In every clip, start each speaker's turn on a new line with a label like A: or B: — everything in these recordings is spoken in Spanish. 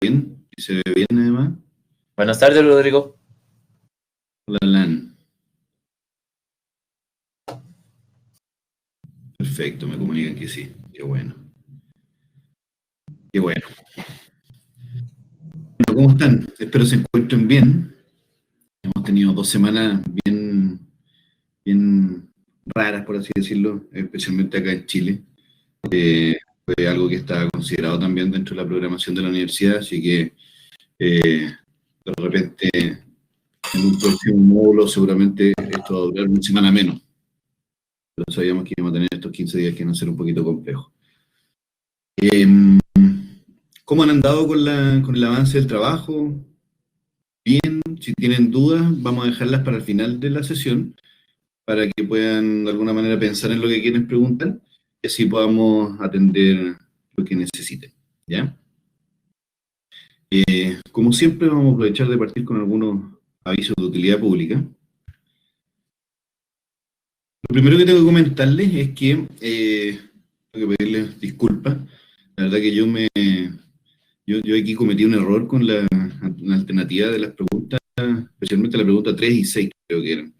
A: bien, y se ve bien además.
B: Buenas tardes, Rodrigo.
A: Hola, Lan. Perfecto, me comunican que sí. Qué bueno. Qué bueno. Bueno, ¿cómo están? Espero se encuentren bien. Hemos tenido 2 semanas bien raras, por así decirlo, especialmente acá en Chile. Fue algo que estaba considerado también dentro de la programación de la universidad, así que de repente en un próximo módulo seguramente esto va a durar 1 semana menos. Pero sabíamos que íbamos a tener estos 15 días que iban a ser un poquito complejos. ¿Cómo han andado con el avance del trabajo? Bien, si tienen dudas, vamos a dejarlas para el final de la sesión, para que puedan de alguna manera pensar en lo que quieren preguntar y así podamos atender lo que necesiten. ¿Ya? Como siempre, vamos a aprovechar de partir con algunos avisos de utilidad pública. Lo primero que tengo que comentarles es que tengo que pedirles disculpas. La verdad que yo aquí cometí un error con la alternativa de las preguntas, especialmente la pregunta 3 y 6 creo que eran.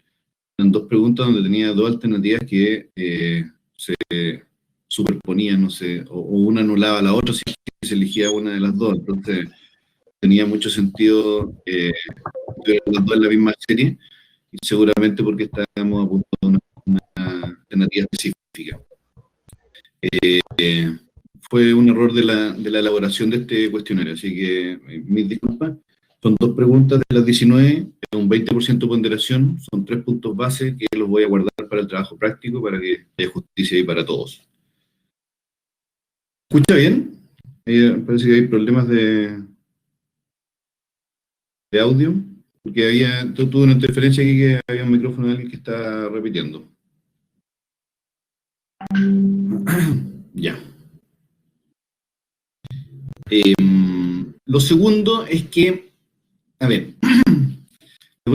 A: Eran dos preguntas donde tenía dos alternativas que se superponían, no sé, o una anulaba a la otra si se elegía una de las dos. Entonces tenía mucho sentido ver las dos en la misma serie, y seguramente porque estábamos apuntando a una alternativa específica. Fue un error de la elaboración de este cuestionario, así que mis disculpas. Son dos preguntas de las 19, un 20% de ponderación, son 3 puntos base que los voy a guardar para el trabajo práctico, para que haya justicia ahí para todos. ¿Escucha bien? Parece que hay problemas de audio, porque tuve una interferencia aquí que había un micrófono de alguien que está repitiendo. Ya. Lo segundo es que, a ver, le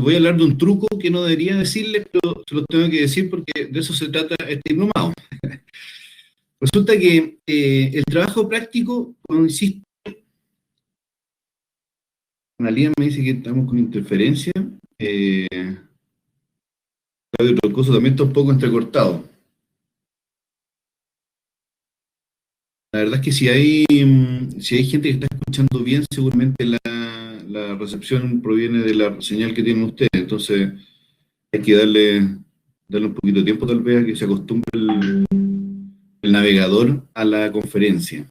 A: voy a hablar de un truco que no debería decirles, pero se los tengo que decir porque de eso se trata este diplomado. Resulta que el trabajo práctico consiste. Analia me dice que estamos con interferencia. Otro cosa también está un poco entrecortado. La verdad es que si hay gente que está escuchando bien, seguramente la recepción proviene de la señal que tienen ustedes. Entonces hay que darle un poquito de tiempo tal vez a que se acostumbre el navegador a la conferencia.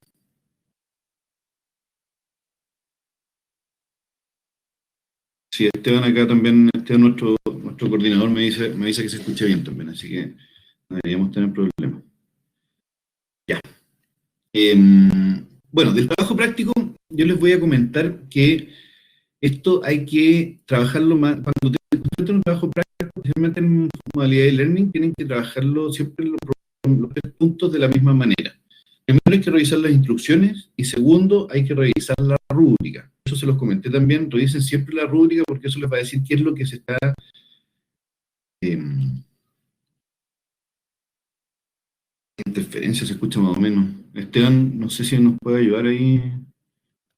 A: Sí, Esteban acá también, Esteban, nuestro coordinador, me dice que se escucha bien también, así que no deberíamos tener problemas. Ya. Bueno, del trabajo práctico, yo les voy a comentar que esto hay que trabajarlo más. Cuando tienen un trabajo práctico, especialmente en modalidad de learning, tienen que trabajarlo siempre en los 3 puntos de la misma manera. Primero hay que revisar las instrucciones y segundo hay que revisar la rúbrica. Eso se los comenté también, revisen siempre la rúbrica porque eso les va a decir qué es lo que se está eh, interferencia, se escucha más o menos. Esteban, no sé si nos puede ayudar ahí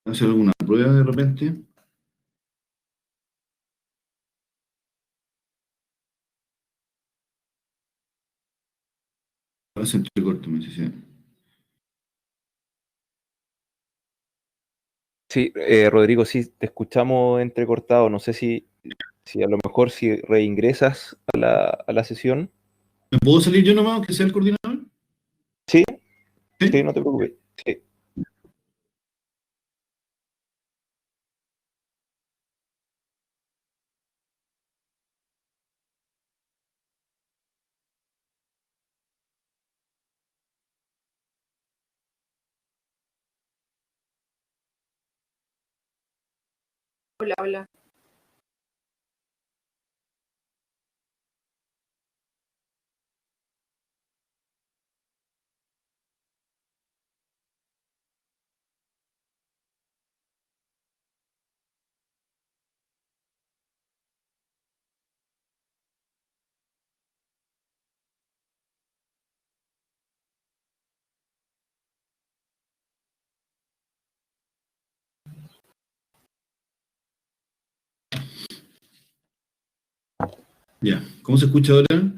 A: a hacer alguna prueba de repente. Ahora se entrecorta, me dice. Sí.
C: Sí, Rodrigo, sí, te escuchamos entrecortado. No sé si a lo mejor si reingresas a la sesión.
A: ¿Me puedo salir yo nomás, aunque sea el coordinador?
C: Sí, sí,
A: Sí.
C: no te preocupes. Sí.
D: Hola, hola.
A: Ya, ¿cómo se escucha ahora?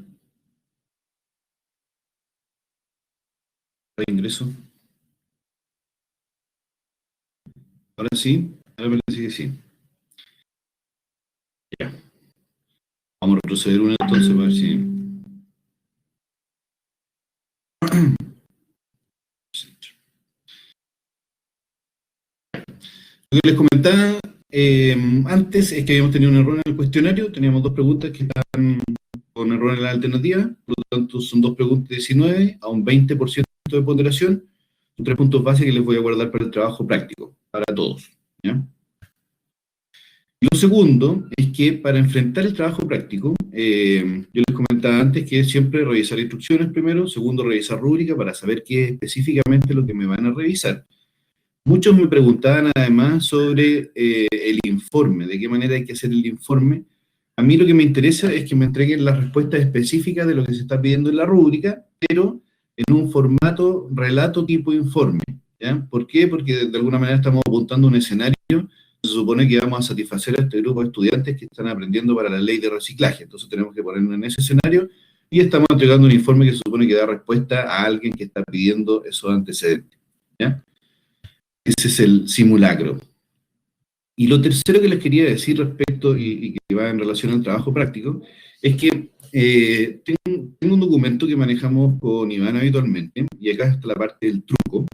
A: Ingreso. Ahora sí, ahora parece que sí. Ya, vamos a retroceder una entonces para ver si... Lo que les comentaba antes es que habíamos tenido un error en el cuestionario, teníamos dos preguntas que estaban con error en la alternativa, por lo tanto son dos preguntas de 19 a un 20% de ponderación, son 3 puntos básicos que les voy a guardar para el trabajo práctico, para todos, ¿ya? Lo segundo es que para enfrentar el trabajo práctico, yo les comentaba antes que siempre revisar instrucciones primero, segundo revisar rúbrica para saber qué es específicamente lo que me van a revisar. Muchos me preguntaban además sobre el informe, de qué manera hay que hacer el informe. A mí lo que me interesa es que me entreguen las respuestas específicas de lo que se está pidiendo en la rúbrica, pero en un formato relato tipo informe, ¿ya? ¿Por qué? Porque de alguna manera estamos apuntando a un escenario, se supone que vamos a satisfacer a este grupo de estudiantes que están aprendiendo para la ley de reciclaje, entonces tenemos que ponernos en ese escenario y estamos entregando un informe que se supone que da respuesta a alguien que está pidiendo esos antecedentes, ¿ya? Ese es el simulacro. Y lo tercero que les quería decir respecto, y que va en relación al trabajo práctico, es que tengo un documento que manejamos con Iván habitualmente, y acá está la parte del truco.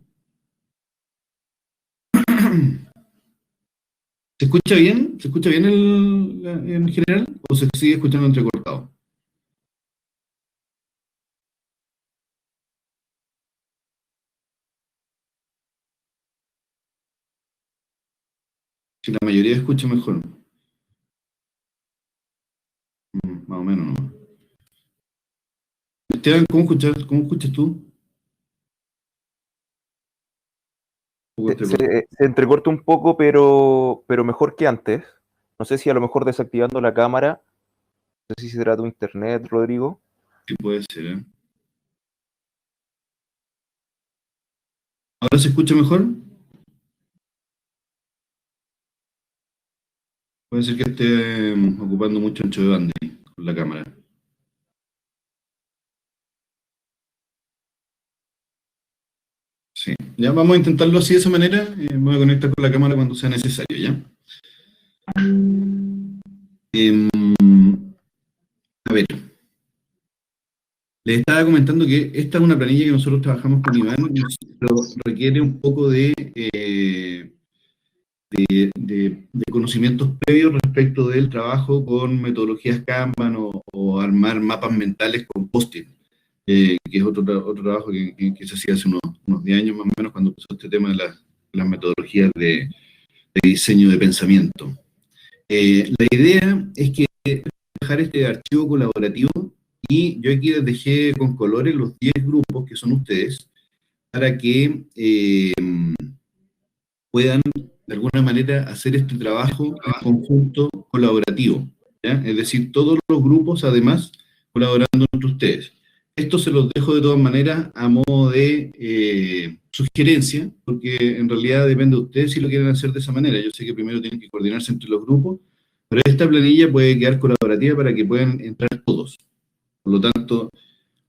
A: ¿Se escucha bien? ¿Se escucha bien en general? ¿O se sigue escuchando entrecortado? Si la mayoría escucha mejor. Más o menos, ¿no? Esteban, cómo escuchas tú? Un poco entrecortado.
C: Se entrecorta un poco, pero mejor que antes. No sé si a lo mejor desactivando la cámara, no sé si será tu internet, Rodrigo.
A: Sí, puede ser, ¿eh? ¿Ahora se escucha mejor? Puede ser que esté ocupando mucho ancho de banda ahí, con la cámara. Sí, ya vamos a intentarlo así de esa manera. Me voy a conectar con la cámara cuando sea necesario, ¿ya? Em, a ver, les estaba comentando que esta es una planilla que nosotros trabajamos con Iván, pero requiere un poco de conocimientos previos respecto del trabajo con metodologías Kanban o armar mapas mentales con Post-it, que es otro trabajo que se hacía hace unos 10 años más o menos cuando empezó este tema de las metodologías de diseño de pensamiento. La idea es que dejar este archivo colaborativo y yo aquí les dejé con colores los 10 grupos que son ustedes para que puedan de alguna manera hacer este trabajo en conjunto colaborativo, ¿ya? Es decir, todos los grupos además colaborando entre ustedes. Esto se los dejo de todas maneras a modo de sugerencia, porque en realidad depende de ustedes si lo quieren hacer de esa manera. Yo sé que primero tienen que coordinarse entre los grupos, pero esta planilla puede quedar colaborativa para que puedan entrar todos. Por lo tanto,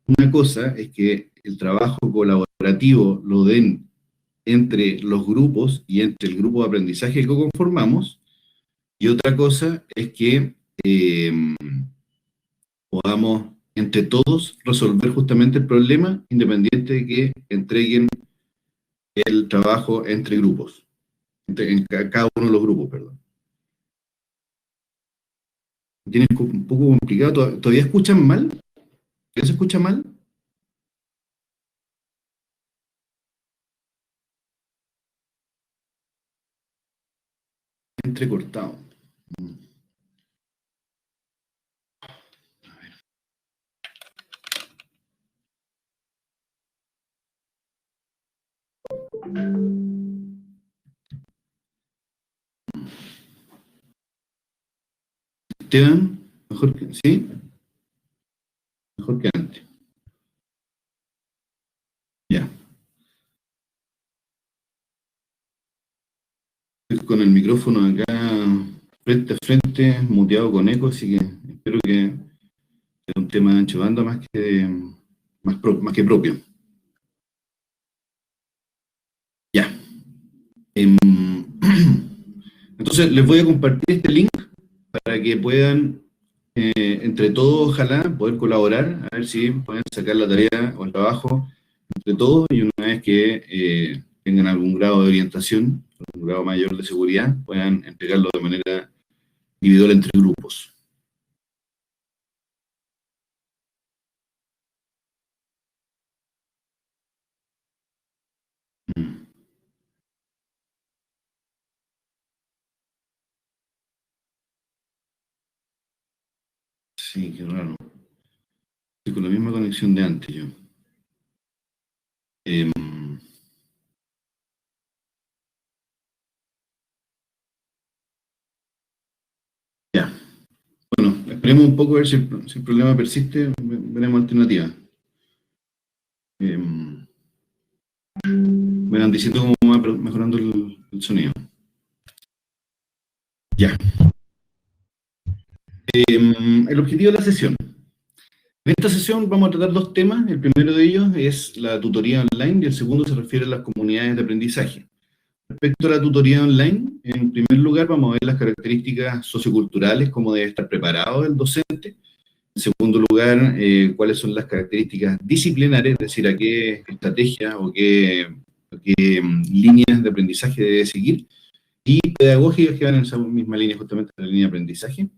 A: una cosa es que el trabajo colaborativo lo den entre los grupos y entre el grupo de aprendizaje que conformamos, y otra cosa es que podamos entre todos resolver justamente el problema, independiente de que entreguen el trabajo entre grupos, en cada uno de los grupos, perdón. ¿Tienes un poco complicado? ¿Todavía escuchan mal? ¿Ya se escucha mal? Entrecortado. Esteban, mejor que, ¿sí? Mejor que antes. Ya. Estoy con el micrófono acá frente a frente, muteado con eco, así que espero que un tema de ancho de banda más que propio. Ya. Entonces, les voy a compartir este link para que puedan, entre todos, ojalá, poder colaborar, a ver si pueden sacar la tarea o el trabajo entre todos, y una vez que tengan algún grado de orientación, un grado mayor de seguridad, puedan entregarlo de manera individual entre grupos. Sí, qué raro. Estoy con la misma conexión de antes yo. Em, ya. Bueno, esperemos un poco a ver si el problema persiste, veremos alternativas. Me van diciendo cómo va mejorando el sonido. Ya. El objetivo de la sesión. En esta sesión vamos a tratar dos temas. El primero de ellos es la tutoría online y el segundo se refiere a las comunidades de aprendizaje. Respecto a la tutoría online, en primer lugar vamos a ver las características socioculturales, cómo debe estar preparado el docente. En segundo lugar, cuáles son las características disciplinares, es decir, a qué estrategia o qué líneas de aprendizaje debe seguir, y pedagógicas que van en esa misma línea, justamente en la línea de aprendizaje.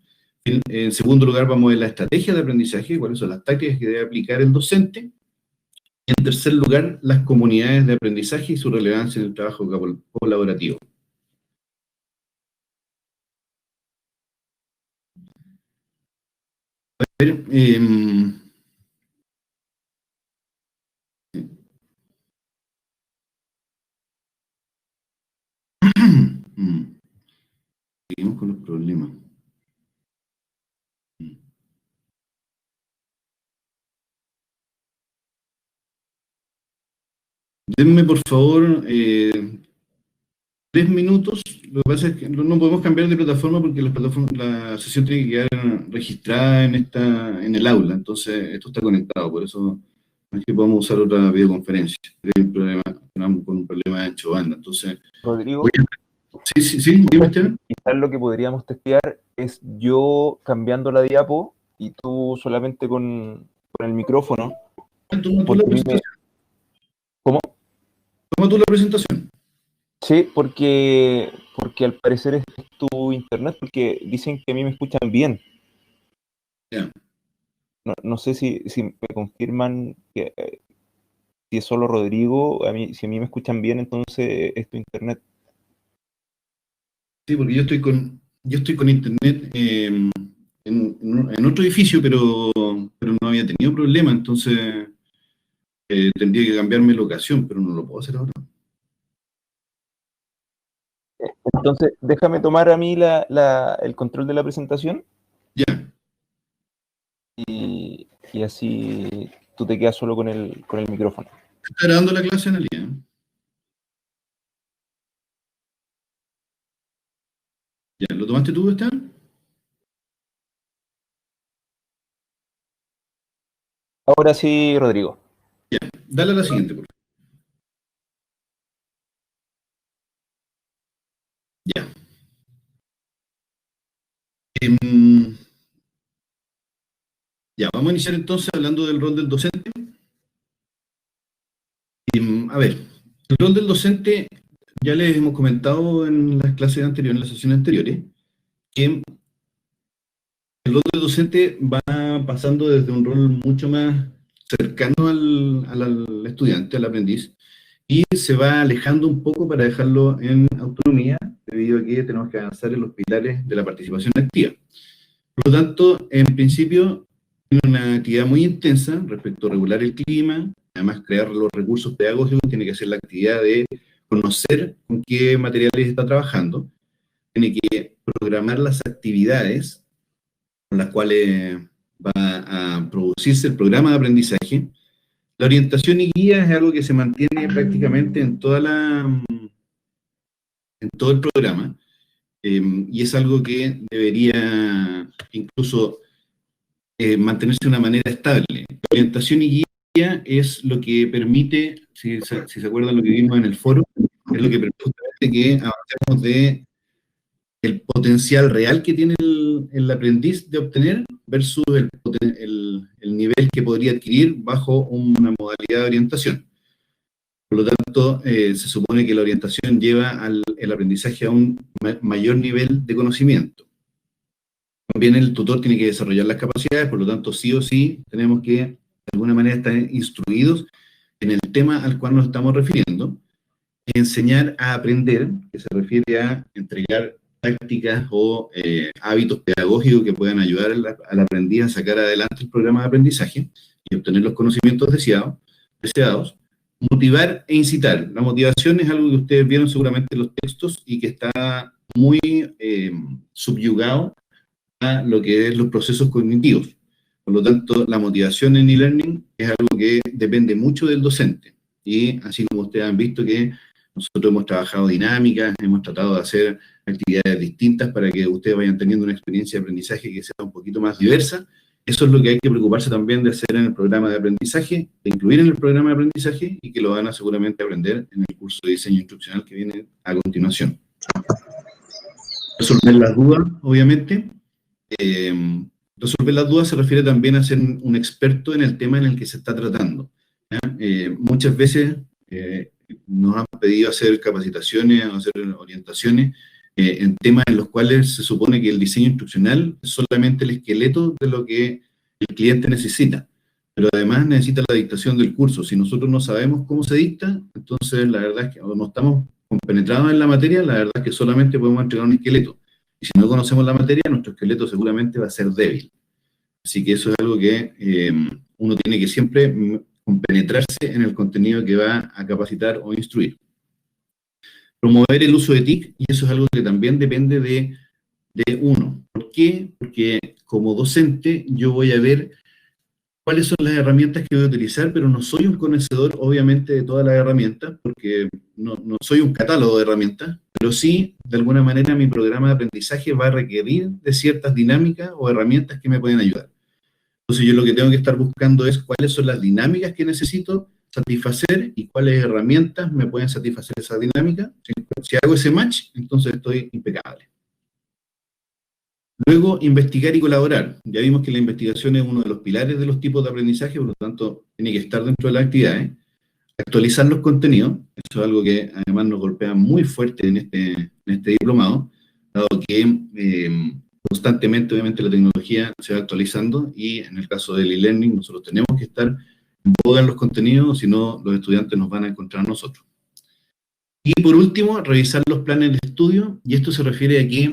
A: En segundo lugar, vamos a ver la estrategia de aprendizaje, cuáles son las tácticas que debe aplicar el docente. Y en tercer lugar, las comunidades de aprendizaje y su relevancia en el trabajo colaborativo. A ver, seguimos con los problemas. Denme, por favor, 3 minutos. Lo que pasa es que no podemos cambiar de plataforma porque la sesión tiene que quedar registrada en el aula. Entonces, esto está conectado. Por eso no es que podamos usar otra videoconferencia. Hay un problema con un problema de ancho banda. Entonces,
C: Rodrigo,
A: sí, dime, Esteban.
C: quizás lo que podríamos testear es yo cambiando la diapo y tú solamente con el micrófono.
A: Toma tú la
C: Porque a mí
A: presentación.
C: ¿Cómo?
A: Toma tú la presentación.
C: Sí, porque al parecer es tu internet, porque dicen que a mí me escuchan bien.
A: Ya.
C: No sé si me confirman que si es solo Rodrigo, si a mí me escuchan bien, entonces es tu internet.
A: Sí, porque yo estoy con internet en otro edificio, pero no había tenido problema, entonces tendría que cambiarme locación, pero no lo puedo hacer ahora.
C: Entonces, déjame tomar a mí el control de la presentación
A: Ya,
C: y así tú te quedas solo con el micrófono.
A: está grabando la clase en el día. Ya, ¿lo tomaste tú, Esteban?
C: Ahora sí, Rodrigo.
A: Ya, dale a la siguiente, por favor. Ya. Em, ya, vamos a iniciar entonces hablando del rol del docente. A ver, el rol del docente, ya les hemos comentado en las clases anteriores, en las sesiones anteriores, que el rol del docente va pasando desde un rol mucho más cercano al estudiante, al aprendiz, y se va alejando un poco para dejarlo en autonomía, debido a que tenemos que avanzar en los pilares de la participación activa. Por lo tanto, en principio, tiene una actividad muy intensa respecto a regular el clima, además crear los recursos pedagógicos, tiene que hacer la actividad de conocer con qué materiales está trabajando, tiene que programar las actividades con las cuales va a producirse el programa de aprendizaje. La orientación y guía es algo que se mantiene prácticamente en todo el programa, y es algo que debería incluso mantenerse de una manera estable. La orientación y guía es lo que permite, si se acuerdan lo que vimos en el foro, es lo que permite justamente que avancemos de el potencial real que tiene el aprendiz de obtener versus el nivel que podría adquirir bajo una modalidad de orientación. Por lo tanto, se supone que la orientación lleva el aprendizaje a un mayor nivel de conocimiento. También el tutor tiene que desarrollar las capacidades, por lo tanto, sí o sí, tenemos que, de alguna manera, estar instruidos en el tema al cual nos estamos refiriendo. Enseñar a aprender, que se refiere a entregar prácticas o hábitos pedagógicos que puedan ayudar al aprendiz a sacar adelante el programa de aprendizaje y obtener los conocimientos deseados. Motivar e incitar. La motivación es algo que ustedes vieron seguramente en los textos y que está muy subyugado a lo que es los procesos cognitivos. Por lo tanto, la motivación en e-learning es algo que depende mucho del docente. Y así como ustedes han visto que nosotros hemos trabajado dinámicas, hemos tratado de hacer actividades distintas para que ustedes vayan teniendo una experiencia de aprendizaje que sea un poquito más diversa. Eso es lo que hay que preocuparse también de hacer en el programa de aprendizaje, de incluir en el programa de aprendizaje y que lo van a seguramente aprender en el curso de diseño instruccional que viene a continuación. Resolver las dudas, obviamente. Resolver las dudas se refiere también a ser un experto en el tema en el que se está tratando. Muchas veces nos han pedido hacer capacitaciones o hacer orientaciones en temas en los cuales se supone que el diseño instruccional es solamente el esqueleto de lo que el cliente necesita, pero además necesita la dictación del curso. Si nosotros no sabemos cómo se dicta, entonces la verdad es que o no estamos compenetrados en la materia, la verdad es que solamente podemos entregar un esqueleto. Y si no conocemos la materia, nuestro esqueleto seguramente va a ser débil. Así que eso es algo que uno tiene que siempre compenetrarse en el contenido que va a capacitar o instruir. Promover el uso de TIC, y eso es algo que también depende de uno. ¿Por qué? Porque como docente yo voy a ver cuáles son las herramientas que voy a utilizar, pero no soy un conocedor, obviamente, de todas las herramientas, porque no soy un catálogo de herramientas, pero sí, de alguna manera, mi programa de aprendizaje va a requerir de ciertas dinámicas o herramientas que me pueden ayudar. Entonces yo lo que tengo que estar buscando es cuáles son las dinámicas que necesito satisfacer y cuáles herramientas me pueden satisfacer esa dinámica. Si hago ese match, entonces estoy impecable. Luego, investigar y colaborar. Ya vimos que la investigación es uno de los pilares de los tipos de aprendizaje, por lo tanto, tiene que estar dentro de las actividades. Actualizar los contenidos, eso es algo que además nos golpea muy fuerte en este diplomado, dado que constantemente, obviamente, la tecnología se va actualizando y en el caso del e-learning nosotros tenemos que estar en boga en los contenidos, si no los estudiantes nos van a encontrar a nosotros. Y por último, revisar los planes de estudio, y esto se refiere a que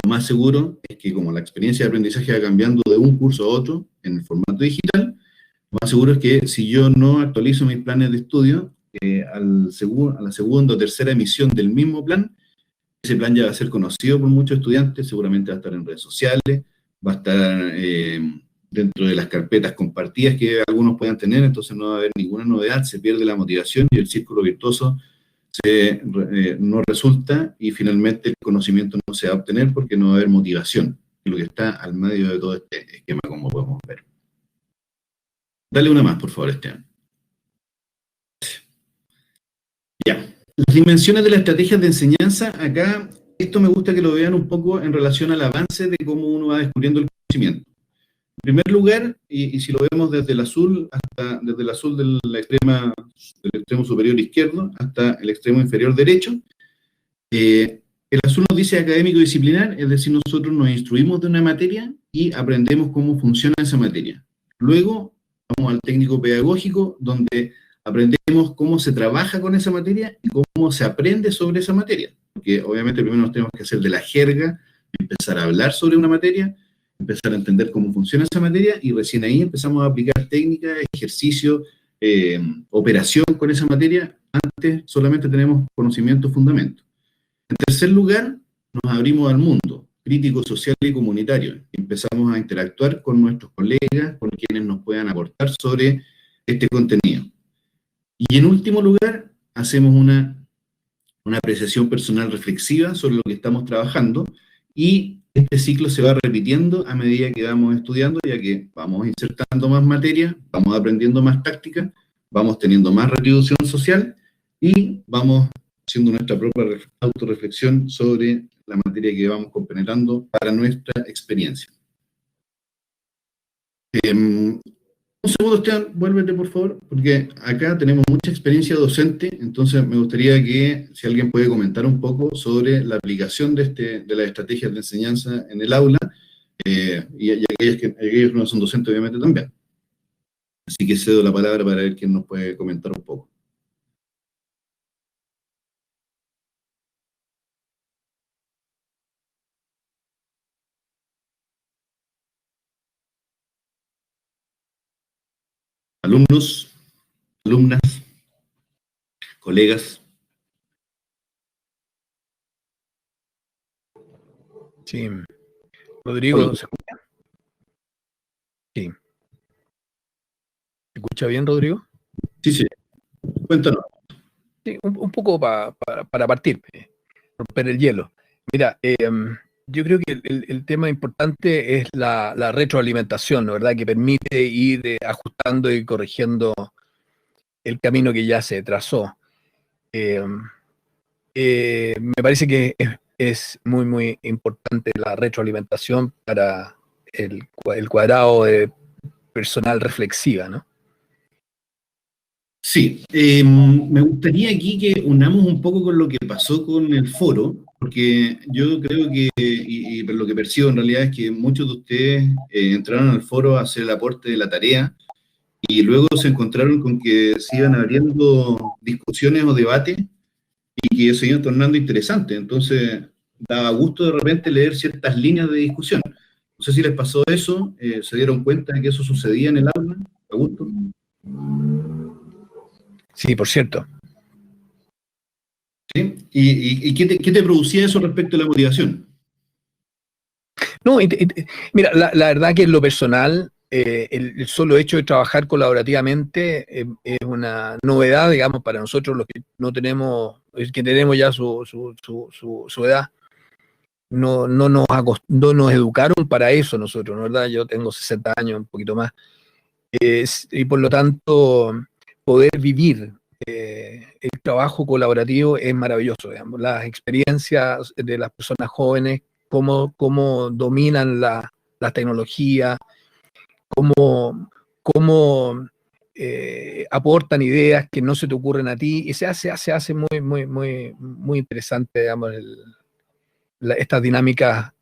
A: lo más seguro es que como la experiencia de aprendizaje va cambiando de un curso a otro en el formato digital, lo más seguro es que si yo no actualizo mis planes de estudio, a la segunda o tercera emisión del mismo plan, ese plan ya va a ser conocido por muchos estudiantes, seguramente va a estar en redes sociales, va a estar dentro de las carpetas compartidas que algunos puedan tener, entonces no va a haber ninguna novedad, se pierde la motivación y el círculo virtuoso no resulta y finalmente el conocimiento no se va a obtener porque no va a haber motivación, que es lo que está al medio de todo este esquema, como podemos ver. Dale una más, por favor, Esteban. Ya. Las dimensiones de las estrategias de enseñanza, acá, esto me gusta que lo vean un poco en relación al avance de cómo uno va descubriendo el conocimiento. En primer lugar, y si lo vemos desde el azul del extremo superior izquierdo hasta el extremo inferior derecho, el azul nos dice académico disciplinar, es decir, nosotros nos instruimos de una materia y aprendemos cómo funciona esa materia. Luego, vamos al técnico pedagógico, donde aprendemos cómo se trabaja con esa materia y cómo se aprende sobre esa materia. Porque obviamente primero nos tenemos que hacer de la jerga, empezar a hablar sobre una materia, empezar a entender cómo funciona esa materia y recién ahí empezamos a aplicar técnicas, ejercicios, operación con esa materia. Antes solamente tenemos conocimiento, fundamento. En tercer lugar, nos abrimos al mundo crítico, social y comunitario. Empezamos a interactuar con nuestros colegas, con quienes nos puedan aportar sobre este contenido. Y en último lugar, hacemos una apreciación personal reflexiva sobre lo que estamos trabajando y este ciclo se va repitiendo a medida que vamos estudiando, ya que vamos insertando más materia, vamos aprendiendo más táctica, vamos teniendo más retribución social y vamos haciendo nuestra propia autorreflexión sobre la materia que vamos compenetrando para nuestra experiencia. Un segundo, Esteban, vuélvete por favor, porque acá tenemos mucha experiencia docente, entonces me gustaría que si alguien puede comentar un poco sobre la aplicación de las estrategias de enseñanza en el aula, y aquellos que no son docentes obviamente también. Así que cedo la palabra para ver quién nos puede comentar un poco. Alumnos, alumnas, colegas.
E: Sí. Rodrigo,
A: Hola.
E: ¿se escucha? Sí. ¿Se escucha bien, Rodrigo?
A: Sí, cuéntanos.
E: Sí, un poco para partir, romper el hielo. Mira, yo creo que el tema importante es la retroalimentación, ¿no? ¿Verdad? Que permite ir ajustando y corrigiendo el camino que ya se trazó. Me parece que es muy, muy importante la retroalimentación para el cuadrado de personal reflexiva, ¿no?
A: Sí, me gustaría aquí que unamos un poco con lo que pasó con el foro, porque yo creo que, y por lo que percibo en realidad es que muchos de ustedes entraron al foro a hacer el aporte de la tarea y luego se encontraron con que se iban abriendo discusiones o debates y que se iban tornando interesantes. Entonces, daba gusto de repente leer ciertas líneas de discusión. No sé si les pasó eso, se dieron cuenta de que eso sucedía en el aula, Augusto.
E: Sí, por cierto.
A: ¿Sí? ¿Y qué te producía eso respecto a la motivación?
E: No, mira, la verdad que en lo personal, el solo hecho de trabajar colaborativamente es una novedad, digamos, para nosotros los que no tenemos, que tenemos ya su edad. No nos educaron para eso nosotros, ¿no? ¿Verdad? Yo tengo 60 años, un poquito más. Y por lo tanto, poder vivir el trabajo colaborativo es maravilloso, digamos. Las experiencias de las personas jóvenes, cómo dominan la tecnología, cómo aportan ideas que no se te ocurren a ti, y se hace muy, muy, muy, muy interesante, digamos, estas dinámicas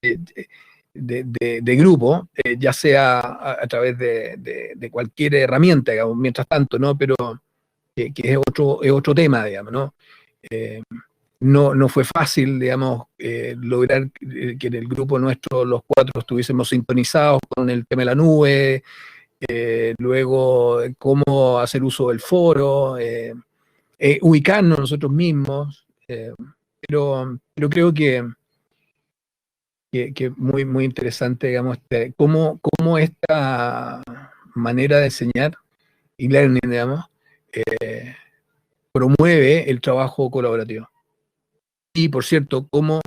E: de grupo, ya sea a través de cualquier herramienta, digamos, mientras tanto, ¿no? Pero que es otro tema, digamos, ¿no? No fue fácil, digamos, lograr que en el grupo nuestro los cuatro estuviésemos sintonizados con el tema de la nube, luego cómo hacer uso del foro, ubicarnos nosotros mismos, pero creo que muy, muy interesante, digamos, cómo esta manera de enseñar y learning, digamos, promueve el trabajo colaborativo. Y, por cierto, cómo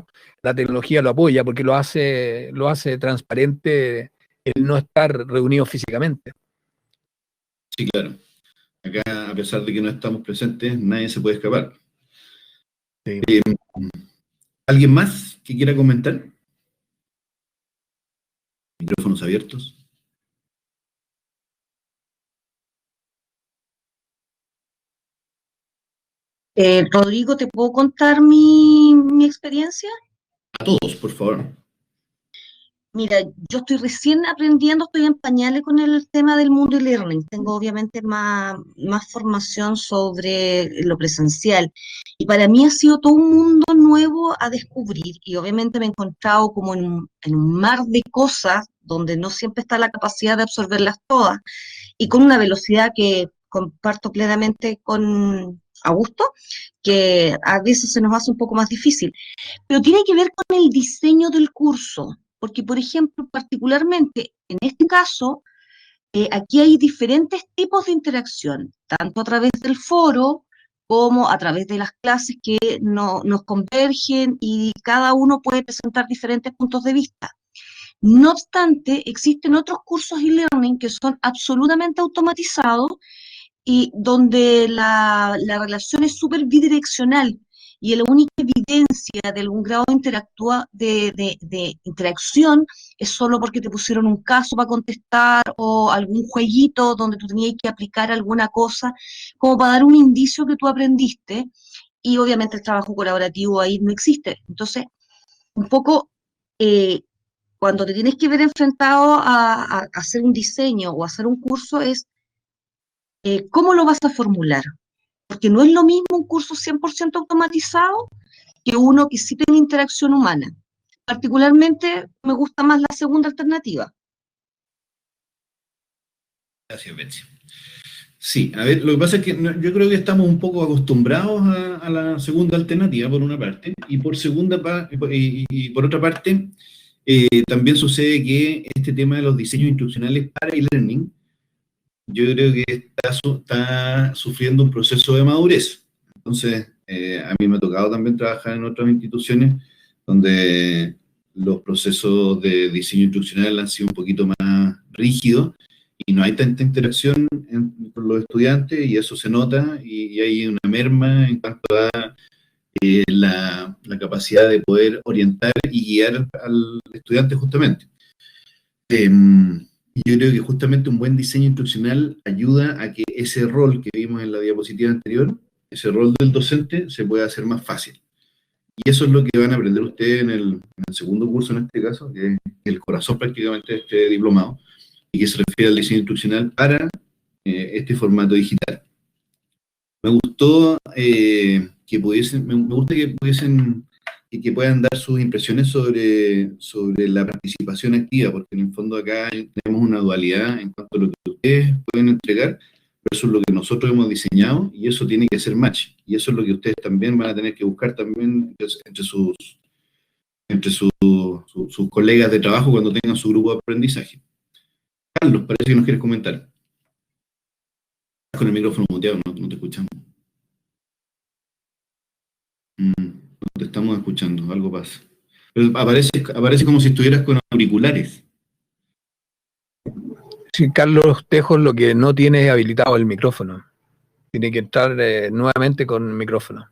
E: la tecnología lo apoya, porque lo hace transparente el no estar reunido físicamente.
A: Sí, claro. Acá, a pesar de que no estamos presentes, nadie se puede escapar.
E: Sí.
A: ¿Alguien más que quiera comentar? Micrófonos abiertos.
F: Rodrigo, ¿te puedo contar mi experiencia?
A: A todos, por favor.
F: Mira, yo estoy recién aprendiendo, estoy en pañales con el tema del mundo e-learning. Tengo obviamente más formación sobre lo presencial. Y para mí ha sido todo un mundo nuevo a descubrir. Y obviamente me he encontrado como en un mar de cosas donde no siempre está la capacidad de absorberlas todas. Y con una velocidad que comparto plenamente con Augusto, que a veces se nos hace un poco más difícil. Pero tiene que ver con el diseño del curso, porque, por ejemplo, particularmente en este caso, aquí hay diferentes tipos de interacción, tanto a través del foro como a través de las clases que nos convergen y cada uno puede presentar diferentes puntos de vista. No obstante, existen otros cursos e-learning que son absolutamente automatizados y donde la relación es súper bidireccional y la única evidencia de algún grado de, de interacción es solo porque te pusieron un caso para contestar o algún jueguito donde tú tenías que aplicar alguna cosa, como para dar un indicio que tú aprendiste, y obviamente el trabajo colaborativo ahí no existe. Entonces, un poco, cuando te tienes que ver enfrentado a hacer un diseño o hacer un curso es ¿cómo lo vas a formular? Porque no es lo mismo un curso 100% automatizado que uno que sí tiene interacción humana. Particularmente me gusta más la segunda alternativa.
A: Gracias, Betsy. Sí, a ver, lo que pasa es que yo creo que estamos un poco acostumbrados a la segunda alternativa, por una parte, y por otra parte, también sucede que este tema de los diseños instruccionales para e-learning, yo creo que está sufriendo un proceso de madurez. Entonces, a mí me ha tocado también trabajar en otras instituciones donde los procesos de diseño instruccional han sido un poquito más rígidos y no hay tanta interacción con los estudiantes, y eso se nota, y hay una merma en cuanto a la capacidad de poder orientar y guiar al estudiante justamente. Y yo creo que justamente un buen diseño instruccional ayuda a que ese rol que vimos en la diapositiva anterior, ese rol del docente, se pueda hacer más fácil. Y eso es lo que van a aprender ustedes en el segundo curso, en este caso, que es el corazón prácticamente de este diplomado, y que se refiere al diseño instruccional para este formato digital. Me gustó me gusta que puedan dar sus impresiones sobre la participación activa, porque en el fondo acá tenemos una dualidad en cuanto a lo que ustedes pueden entregar versus lo que nosotros hemos diseñado, y eso tiene que ser match, y eso es lo que ustedes también van a tener que buscar también entre sus colegas de trabajo cuando tengan su grupo de aprendizaje. Carlos, parece que nos quieres comentar. Con el micrófono muteado, no te escuchamos. No te estamos escuchando, algo pasa. Pero aparece como si estuvieras con auriculares.
E: Sí, Carlos Tejos lo que no tiene es habilitado el micrófono. Tiene que entrar nuevamente con micrófono.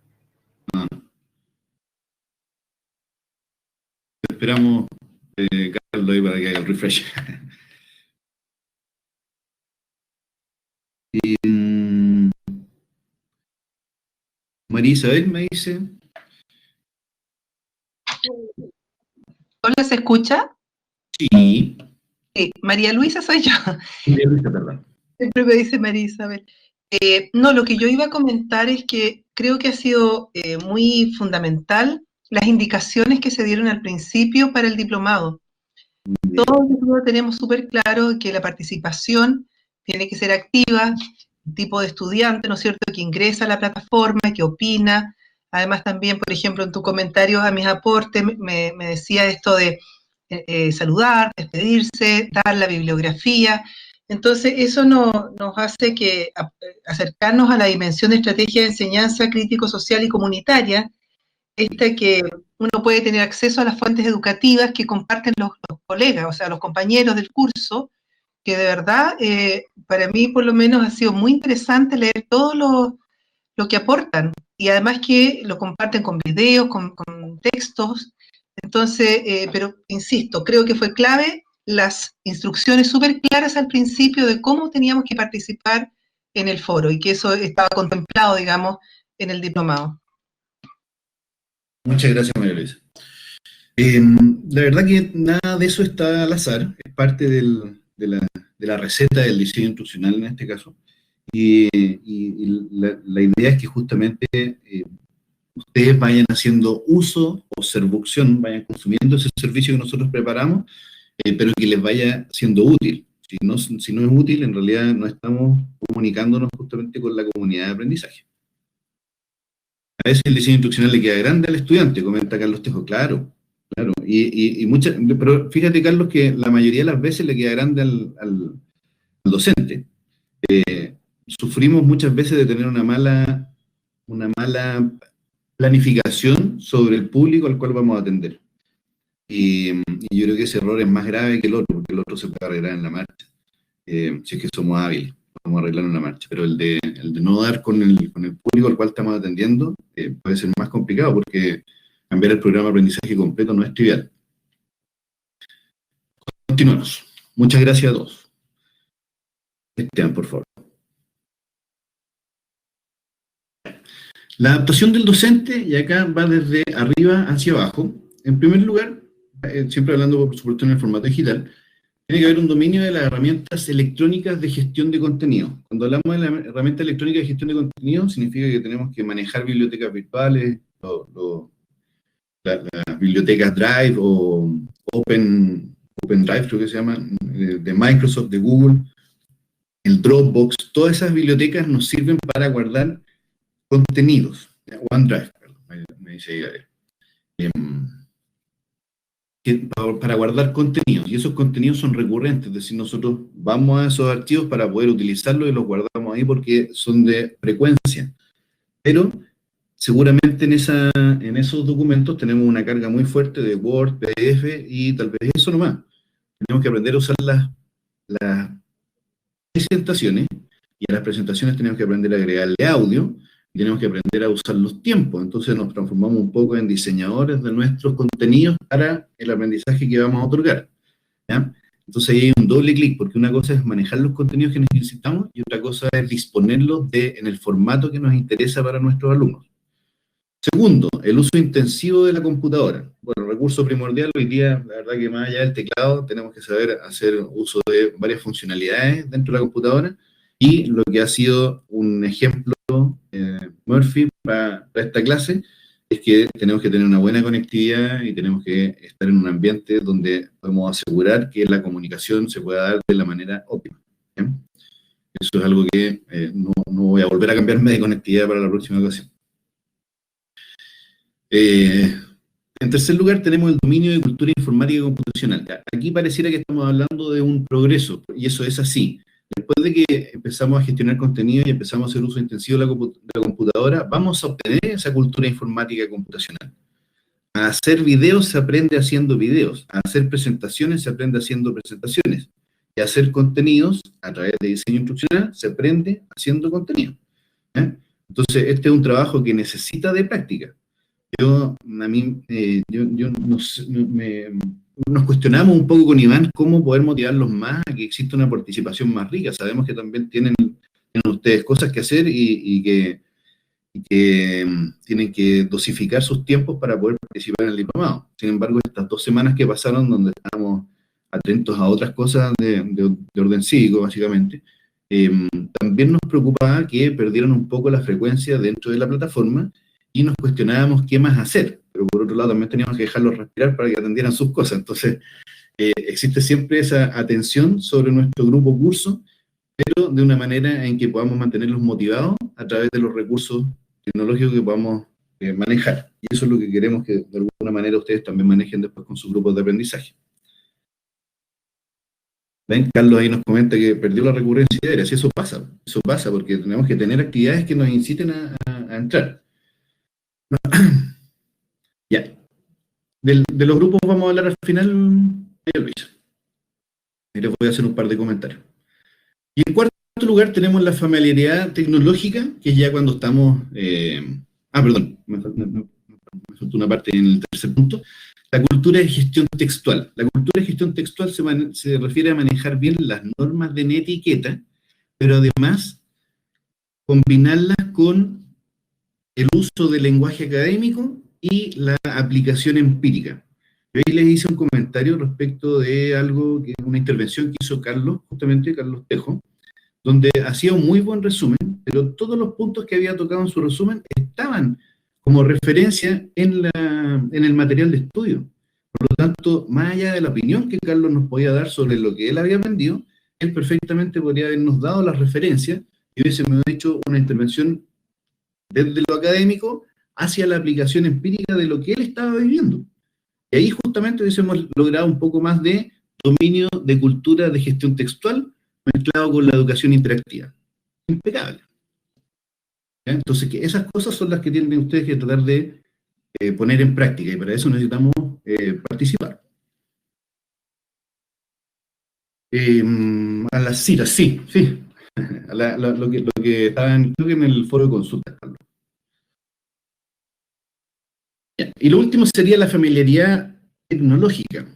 A: Esperamos, Carlos, ahí para que haga el refresh. María Isabel me dice.
G: ¿Hola, se escucha?
A: Sí.
G: Sí, María Luisa soy yo.
A: María Luisa, perdón.
G: Siempre me dice María Isabel. No, lo que yo iba a comentar es que creo que ha sido muy fundamental las indicaciones que se dieron al principio para el diplomado. Todos tenemos súper claro que la participación tiene que ser activa, el tipo de estudiante, ¿no es cierto?, que ingresa a la plataforma, que opina. Además también, por ejemplo, en tu comentario a mis aportes me decía esto de saludar, despedirse, dar la bibliografía. Entonces, eso nos hace que acercarnos a la dimensión de estrategia de enseñanza crítico-social y comunitaria, que uno puede tener acceso a las fuentes educativas que comparten los colegas, o sea, los compañeros del curso, que de verdad, para mí por lo menos ha sido muy interesante leer todo lo que aportan, y además que lo comparten con videos, con textos. Entonces, pero insisto, creo que fue clave las instrucciones súper claras al principio de cómo teníamos que participar en el foro, y que eso estaba contemplado, digamos, en el diplomado.
A: Muchas gracias, María Luisa. La verdad que nada de eso está al azar, es parte de la receta del diseño instruccional en este caso, y la idea es que justamente ustedes vayan haciendo uso o servucción, vayan consumiendo ese servicio que nosotros preparamos, pero que les vaya siendo útil. Si no es útil, en realidad no estamos comunicándonos justamente con la comunidad de aprendizaje. A veces el diseño instruccional le queda grande al estudiante, comenta Carlos Tejo, claro. Pero fíjate, Carlos, que la mayoría de las veces le queda grande al docente. Sufrimos muchas veces de tener una mala planificación sobre el público al cual vamos a atender. y yo creo que ese error es más grave que el otro, porque el otro se puede arreglar en la marcha, si es que somos hábiles, podemos arreglarlo en la marcha, pero el de no dar con el público al cual estamos atendiendo puede ser más complicado, porque cambiar el programa de aprendizaje completo no es trivial. Continuamos. Muchas gracias a todos. Esteban, por favor. La adaptación del docente, y acá va desde arriba hacia abajo. En primer lugar, siempre hablando, por supuesto, en el formato digital, tiene que haber un dominio de las herramientas electrónicas de gestión de contenido. Cuando hablamos de la herramienta electrónica de gestión de contenido, significa que tenemos que manejar bibliotecas virtuales, las bibliotecas Drive o Open Drive, creo que se llama, de Microsoft, de Google, el Dropbox. Todas esas bibliotecas nos sirven para guardar contenidos. OneDrive, perdón, me dice ahí Gabriel. Para guardar contenidos, y esos contenidos son recurrentes, es decir, nosotros vamos a esos archivos para poder utilizarlos y los guardamos ahí porque son de frecuencia, pero seguramente en esos documentos tenemos una carga muy fuerte de Word, PDF, y tal vez eso nomás. Tenemos que aprender a usar las presentaciones, y a las presentaciones tenemos que aprender a agregarle audio, y tenemos que aprender a usar los tiempos. Entonces nos transformamos un poco en diseñadores de nuestros contenidos para el aprendizaje que vamos a otorgar, ¿ya? Entonces ahí hay un doble clic, porque una cosa es manejar los contenidos que necesitamos y otra cosa es disponerlos en el formato que nos interesa para nuestros alumnos. Segundo, el uso intensivo de la computadora. Bueno, recurso primordial hoy día, la verdad que más allá del teclado, tenemos que saber hacer uso de varias funcionalidades dentro de la computadora, y lo que ha sido un ejemplo Murphy para esta clase es que tenemos que tener una buena conectividad y tenemos que estar en un ambiente donde podemos asegurar que la comunicación se pueda dar de la manera óptima, ¿bien? Eso es algo que no voy a volver a cambiarme de conectividad para la próxima ocasión. En tercer lugar, tenemos el dominio de cultura informática y computacional. Aquí pareciera que estamos hablando de un progreso, y eso es así. Después de que empezamos a gestionar contenido y empezamos a hacer uso intensivo de la computadora, vamos a obtener esa cultura informática y computacional. A hacer videos se aprende haciendo videos, a hacer presentaciones se aprende haciendo presentaciones, y a hacer contenidos a través de diseño instruccional se aprende haciendo contenido, ¿eh? Entonces, este es un trabajo que necesita de práctica. Nos cuestionamos un poco con Iván cómo poder motivarlos más a que exista una participación más rica. Sabemos que también tienen ustedes cosas que hacer y que tienen que dosificar sus tiempos para poder participar en el diplomado. Sin embargo, estas 2 semanas que pasaron, donde estábamos atentos a otras cosas de orden cívico, básicamente, también nos preocupaba que perdieran un poco la frecuencia dentro de la plataforma y nos cuestionábamos qué más hacer. Pero por otro lado también teníamos que dejarlos respirar para que atendieran sus cosas. Entonces, existe siempre esa atención sobre nuestro grupo curso, pero de una manera en que podamos mantenerlos motivados a través de los recursos tecnológicos que podamos manejar. Y eso es lo que queremos que de alguna manera ustedes también manejen después con sus grupos de aprendizaje. ¿Ven? Carlos ahí nos comenta que perdió la recurrencia diaria. Sí, eso pasa porque tenemos que tener actividades que nos inciten a entrar. Ya. De los grupos vamos a hablar al final, Luis. Y les voy a hacer un par de comentarios. Y en cuarto lugar tenemos la familiaridad tecnológica, que es ya cuando estamos... perdón, me faltó una parte en el tercer punto. La cultura de gestión textual. La cultura de gestión textual se refiere a manejar bien las normas de netiqueta, pero además combinarlas con el uso del lenguaje académico y la aplicación empírica. Yo ahí les hice un comentario respecto de algo, una intervención que hizo Carlos, justamente Carlos Tejo, donde hacía un muy buen resumen, pero todos los puntos que había tocado en su resumen estaban como referencia en el material de estudio. Por lo tanto, más allá de la opinión que Carlos nos podía dar sobre lo que él había aprendido, él perfectamente podría habernos dado las referencias y hubiésemos hecho una intervención desde lo académico hacia la aplicación empírica de lo que él estaba viviendo. Y ahí justamente hubiésemos logrado un poco más de dominio de cultura de gestión textual mezclado con la educación interactiva. Impecable. ¿Ya? Entonces, que esas cosas son las que tienen ustedes que tratar de poner en práctica, y para eso necesitamos participar. A las citas, sí. Lo que estaba creo que en el foro de consultas, Carlos. Y lo último sería la familiaridad tecnológica.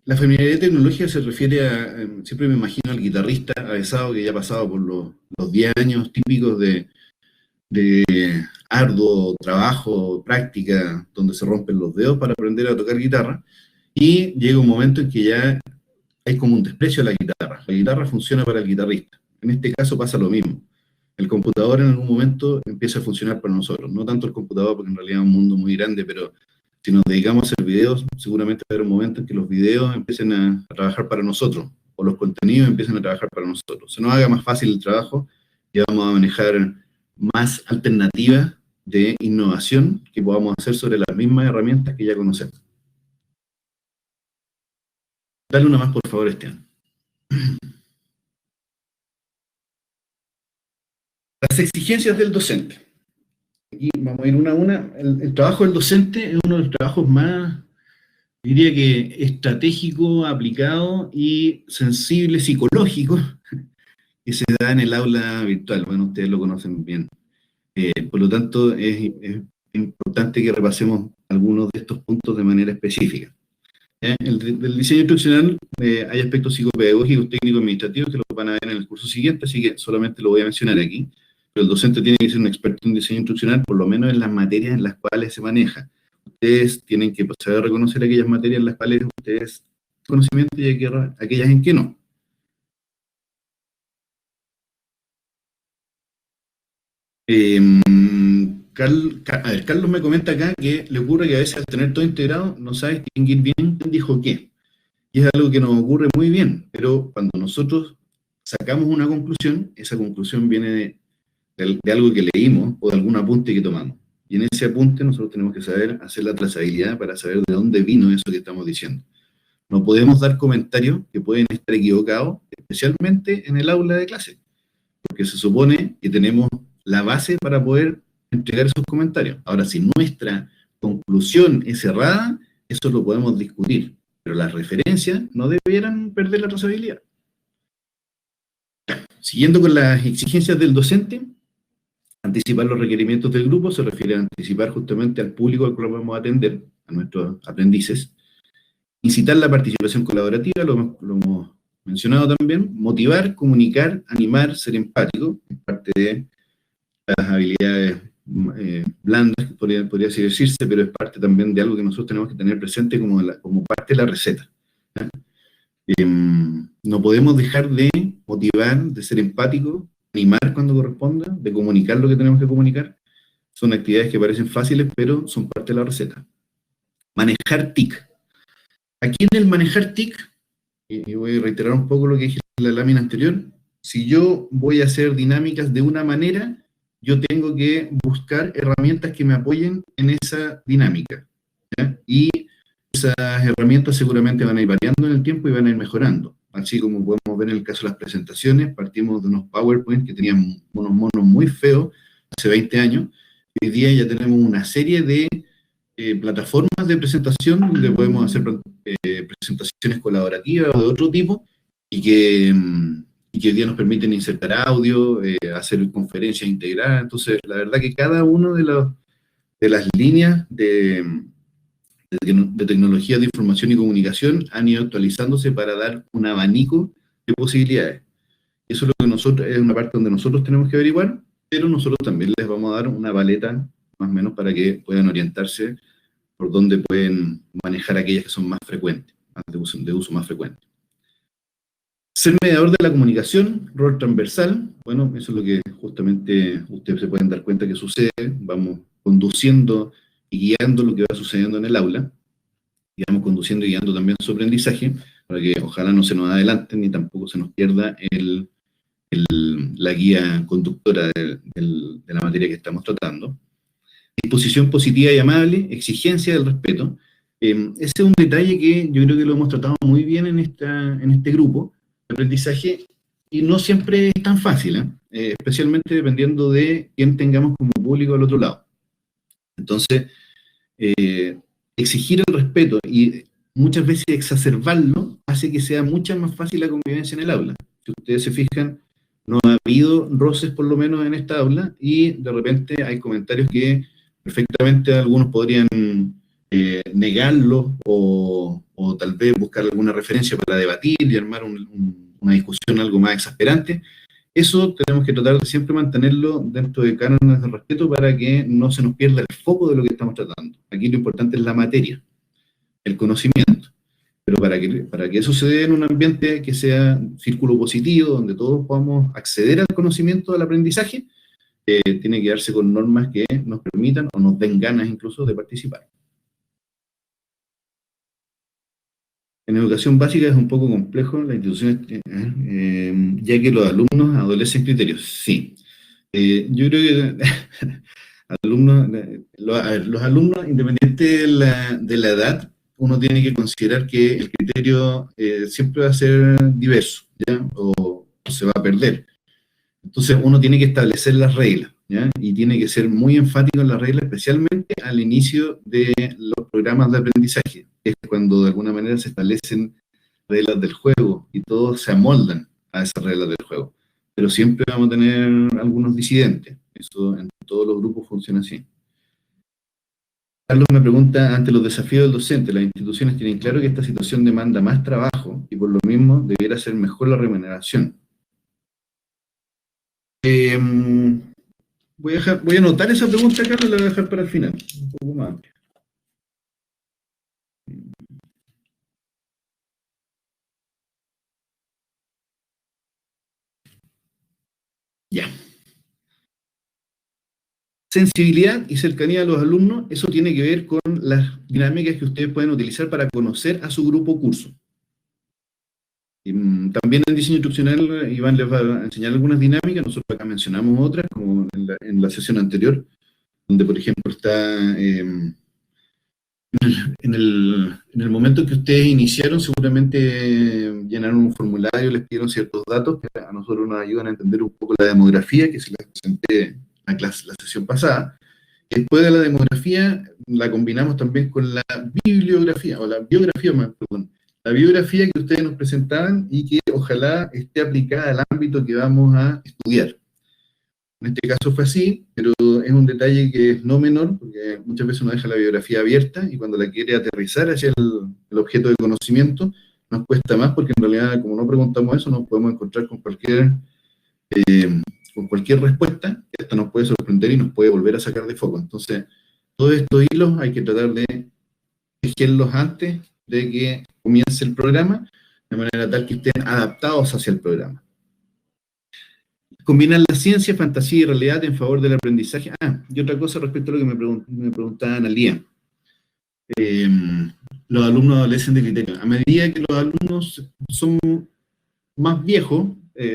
A: La familiaridad tecnológica se refiere a, siempre me imagino al guitarrista avesado que ya ha pasado por los 10 años típicos de arduo trabajo, práctica, donde se rompen los dedos para aprender a tocar guitarra, y llega un momento en que ya hay como un desprecio a la guitarra. La guitarra funciona para el guitarrista. En este caso pasa lo mismo. El computador en algún momento empieza a funcionar para nosotros. No tanto el computador, porque en realidad es un mundo muy grande, pero si nos dedicamos a hacer videos, seguramente va a haber un momento en que los videos empiecen a trabajar para nosotros, o los contenidos empiecen a trabajar para nosotros. Se nos haga más fácil el trabajo y vamos a manejar más alternativas de innovación que podamos hacer sobre las mismas herramientas que ya conocemos. Dale una más, por favor, Esteban. Las exigencias del docente. Aquí vamos a ir una a una. El trabajo del docente es uno de los trabajos más, diría que estratégico, aplicado y sensible, psicológico, que se da en el aula virtual. Bueno, ustedes lo conocen bien. Por lo tanto, es importante que repasemos algunos de estos puntos de manera específica. Del diseño instruccional hay aspectos psicopedagógicos, técnicos, administrativos que lo van a ver en el curso siguiente, así que solamente lo voy a mencionar aquí. Pero el docente tiene que ser un experto en diseño instruccional, por lo menos en las materias en las cuales se maneja. Ustedes tienen que saber reconocer aquellas materias en las cuales ustedes tienen conocimiento y aquellas en que no. Carlos me comenta acá que le ocurre que a veces al tener todo integrado no sabe distinguir bien quién dijo qué. Y es algo que nos ocurre muy bien, pero cuando nosotros sacamos una conclusión, esa conclusión viene de algo que leímos o de algún apunte que tomamos. Y en ese apunte nosotros tenemos que saber hacer la trazabilidad para saber de dónde vino eso que estamos diciendo. No podemos dar comentarios que pueden estar equivocados, especialmente en el aula de clase, porque se supone que tenemos la base para poder entregar esos comentarios. Ahora, si nuestra conclusión es errada, eso lo podemos discutir, pero las referencias no debieran perder la trazabilidad. Siguiendo con las exigencias del docente, anticipar los requerimientos del grupo se refiere a anticipar justamente al público al cual vamos a atender, a nuestros aprendices. Incitar la participación colaborativa, lo hemos mencionado también. Motivar, comunicar, animar, ser empático, es parte de las habilidades blandas, que podría así decirse, pero es parte también de algo que nosotros tenemos que tener presente como parte de la receta. No podemos dejar de motivar, de ser empático, animar cuando corresponda, de comunicar lo que tenemos que comunicar. Son actividades que parecen fáciles, pero son parte de la receta. Manejar TIC. Aquí en el manejar TIC, y voy a reiterar un poco lo que dije en la lámina anterior, si yo voy a hacer dinámicas de una manera, yo tengo que buscar herramientas que me apoyen en esa dinámica, ¿ya? Y esas herramientas seguramente van a ir variando en el tiempo y van a ir mejorando. Así como podemos ver en el caso de las presentaciones, partimos de unos PowerPoint que tenían unos monos muy feos hace 20 años. Hoy día ya tenemos una serie de plataformas de presentación donde podemos hacer presentaciones colaborativas o de otro tipo y que hoy día nos permiten insertar audio, hacer conferencias integradas. Entonces, la verdad que cada uno de las líneas de tecnologías de información y comunicación han ido actualizándose para dar un abanico de posibilidades. Eso es lo que nosotros, es una parte donde nosotros tenemos que averiguar, pero nosotros también les vamos a dar una paleta más o menos para que puedan orientarse por dónde pueden manejar aquellas que son más frecuentes, de uso más frecuente. Ser mediador de la comunicación, rol transversal, bueno, eso es lo que justamente ustedes se pueden dar cuenta que sucede, vamos conduciendo y guiando lo que va sucediendo en el aula, y vamos conduciendo y guiando también su aprendizaje, para que ojalá no se nos adelante ni tampoco se nos pierda la guía conductora de la materia que estamos tratando. Disposición positiva y amable, exigencia del respeto. Ese es un detalle que yo creo que lo hemos tratado muy bien en este grupo de aprendizaje, y no siempre es tan fácil, especialmente dependiendo de quién tengamos como público al otro lado. Entonces, exigir el respeto y muchas veces exacerbarlo hace que sea mucha más fácil la convivencia en el aula. Si ustedes se fijan, no ha habido roces por lo menos en esta aula, y de repente hay comentarios que perfectamente algunos podrían negarlo o tal vez buscar alguna referencia para debatir y armar una discusión algo más exasperante. Eso tenemos que tratar de siempre mantenerlo dentro de cánones de respeto para que no se nos pierda el foco de lo que estamos tratando. Aquí lo importante es la materia, el conocimiento. Pero para que eso se dé en un ambiente que sea círculo positivo, donde todos podamos acceder al conocimiento, al aprendizaje, tiene que darse con normas que nos permitan o nos den ganas incluso de participar. En educación básica es un poco complejo, la institución, ya que los alumnos adolecen criterios. Sí. Yo creo que los alumnos, independiente de la edad, uno tiene que considerar que el criterio siempre va a ser diverso, ¿ya? O se va a perder. Entonces uno tiene que establecer las reglas, ¿ya? Y tiene que ser muy enfático en las reglas, especialmente al inicio de los programas de aprendizaje. Es cuando de alguna manera se establecen reglas del juego y todos se amoldan a esas reglas del juego. Pero siempre vamos a tener algunos disidentes. Eso en todos los grupos funciona así. Carlos me pregunta, ante los desafíos del docente, las instituciones tienen claro que esta situación demanda más trabajo y por lo mismo debiera ser mejor la remuneración. Voy a anotar esa pregunta, Carlos, y la voy a dejar para el final, un poco más amplia. Ya. Sensibilidad y cercanía a los alumnos, eso tiene que ver con las dinámicas que ustedes pueden utilizar para conocer a su grupo curso. También en diseño instruccional, Iván les va a enseñar algunas dinámicas, nosotros acá mencionamos otras, como en la sesión anterior, donde por ejemplo está, en el momento que ustedes iniciaron, seguramente llenaron un formulario, les pidieron ciertos datos que a nosotros nos ayudan a entender un poco la demografía, que se les presenté la sesión pasada. Después de la demografía, la combinamos también con la bibliografía, o la biografía, perdón, la biografía que ustedes nos presentaban y que ojalá esté aplicada al ámbito que vamos a estudiar. En este caso fue así, pero es un detalle que es no menor, porque muchas veces uno deja la biografía abierta y cuando la quiere aterrizar hacia el objeto de conocimiento, nos cuesta más, porque en realidad, como no preguntamos eso, nos podemos encontrar con cualquier respuesta, que hasta nos puede sorprender y nos puede volver a sacar de foco. Entonces, todos estos hilos hay que tratar de tejerlos antes de que comience el programa, de manera tal que estén adaptados hacia el programa. Combinar la ciencia, fantasía y realidad en favor del aprendizaje. Y otra cosa respecto a lo que me preguntaba Analía. Los alumnos adolecen de criterios. A medida que los alumnos son más viejos,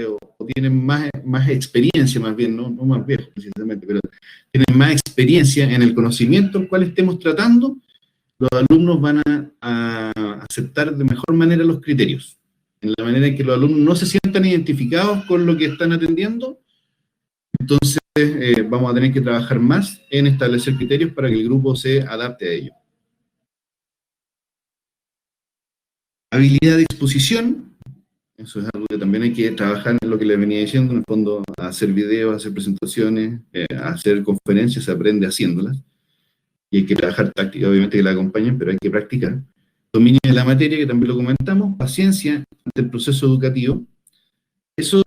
A: o tienen más experiencia, más bien, no más viejos precisamente, pero tienen más experiencia en el conocimiento al cual estemos tratando, los alumnos van a aceptar de mejor manera los criterios. En la manera en que los alumnos no se sientan identificados con lo que están atendiendo, entonces vamos a tener que trabajar más en establecer criterios para que el grupo se adapte a ello. Habilidad de exposición, eso es algo que también hay que trabajar en lo que les venía diciendo, en el fondo, a hacer videos, a hacer presentaciones, a hacer conferencias, se aprende haciéndolas, y hay que trabajar táctica, obviamente que la acompañen, pero hay que practicar. Dominio de la materia, que también lo comentamos, paciencia ante el proceso educativo. Eso,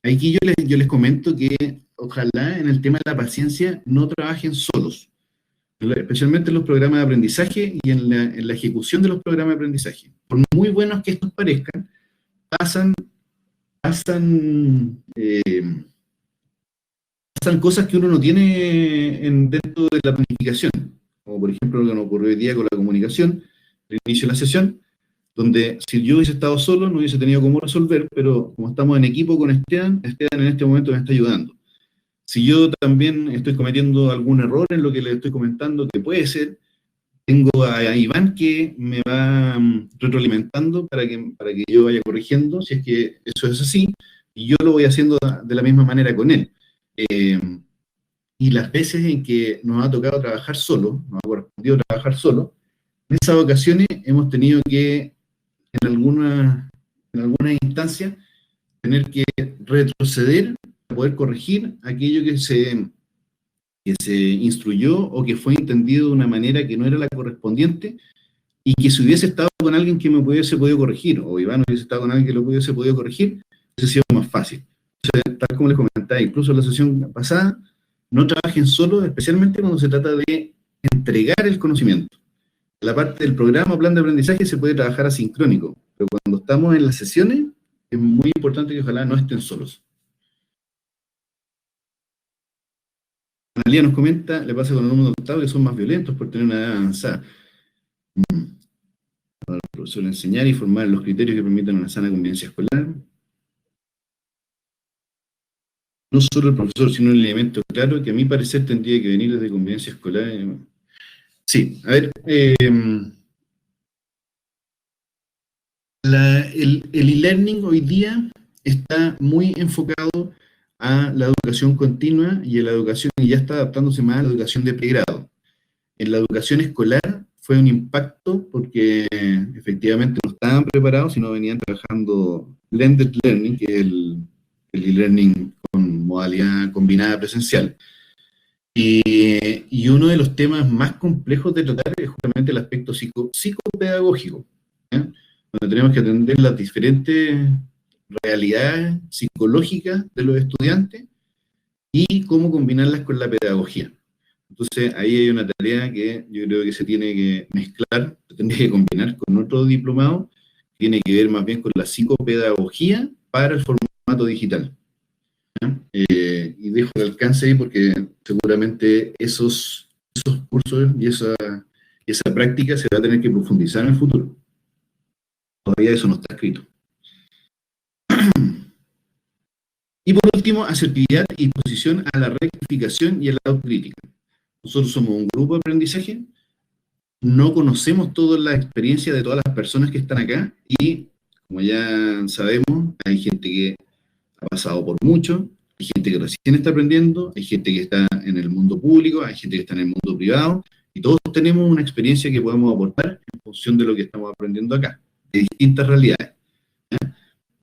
A: aquí yo les comento que ojalá en el tema de la paciencia no trabajen solos, especialmente en los programas de aprendizaje y en la ejecución de los programas de aprendizaje. Por muy buenos que estos parezcan, pasan cosas que uno no tiene dentro de la planificación, como por ejemplo lo que nos ocurrió hoy día con la comunicación, el inicio de la sesión, donde si yo hubiese estado solo no hubiese tenido cómo resolver, pero como estamos en equipo con Esteban en este momento me está ayudando. Si yo también estoy cometiendo algún error en lo que le estoy comentando, que puede ser, tengo a Iván que me va retroalimentando para que yo vaya corrigiendo, si es que eso es así, y yo lo voy haciendo de la misma manera con él. y las veces en que nos ha tocado trabajar solo, nos ha correspondido trabajar solo, en esas ocasiones hemos tenido que, en algunas instancias, tener que retroceder para poder corregir aquello que se instruyó o que fue entendido de una manera que no era la correspondiente, y que si hubiese estado con alguien que me hubiese podido corregir, o Iván hubiese estado con alguien que lo hubiese podido corregir, hubiese sido más fácil. Entonces, tal como les comentaba, incluso en la sesión pasada, no trabajen solo, especialmente cuando se trata de entregar el conocimiento. La parte del programa o plan de aprendizaje se puede trabajar asincrónico, pero cuando estamos en las sesiones, es muy importante que ojalá no estén solos. Analía nos comenta, le pasa con los alumnos de octavo que son más violentos por tener una edad avanzada. Para el profesor enseñar y formar los criterios que permitan una sana convivencia escolar. No solo el profesor, sino un elemento claro que a mi parecer tendría que venir desde convivencia escolar. Sí, a ver, el e-learning hoy día está muy enfocado a la educación continua y a la educación, y ya está adaptándose más a la educación de pregrado. En la educación escolar fue un impacto porque efectivamente no estaban preparados, sino venían trabajando blended learning, que es el e-learning con modalidad combinada presencial. Y uno de los temas más complejos de tratar es justamente el aspecto psicopedagógico, donde tenemos que atender las diferentes realidades psicológicas de los estudiantes y cómo combinarlas con la pedagogía. Entonces, ahí hay una tarea que yo creo que se tiene que mezclar, se tendría que combinar con otro diplomado, que tiene que ver más bien con la psicopedagogía para el formato digital. Y dejo el alcance ahí porque seguramente esos cursos y esa práctica se va a tener que profundizar en el futuro. Todavía eso no está escrito. Y por último, asertividad y disposición a la rectificación y a la autocrítica. Nosotros somos un grupo de aprendizaje, no conocemos toda la experiencia de todas las personas que están acá, y como ya sabemos, hay gente que ha pasado por mucho, hay gente que recién está aprendiendo, hay gente que está en el mundo público, hay gente que está en el mundo privado, y todos tenemos una experiencia que podemos aportar en función de lo que estamos aprendiendo acá, de distintas realidades. Por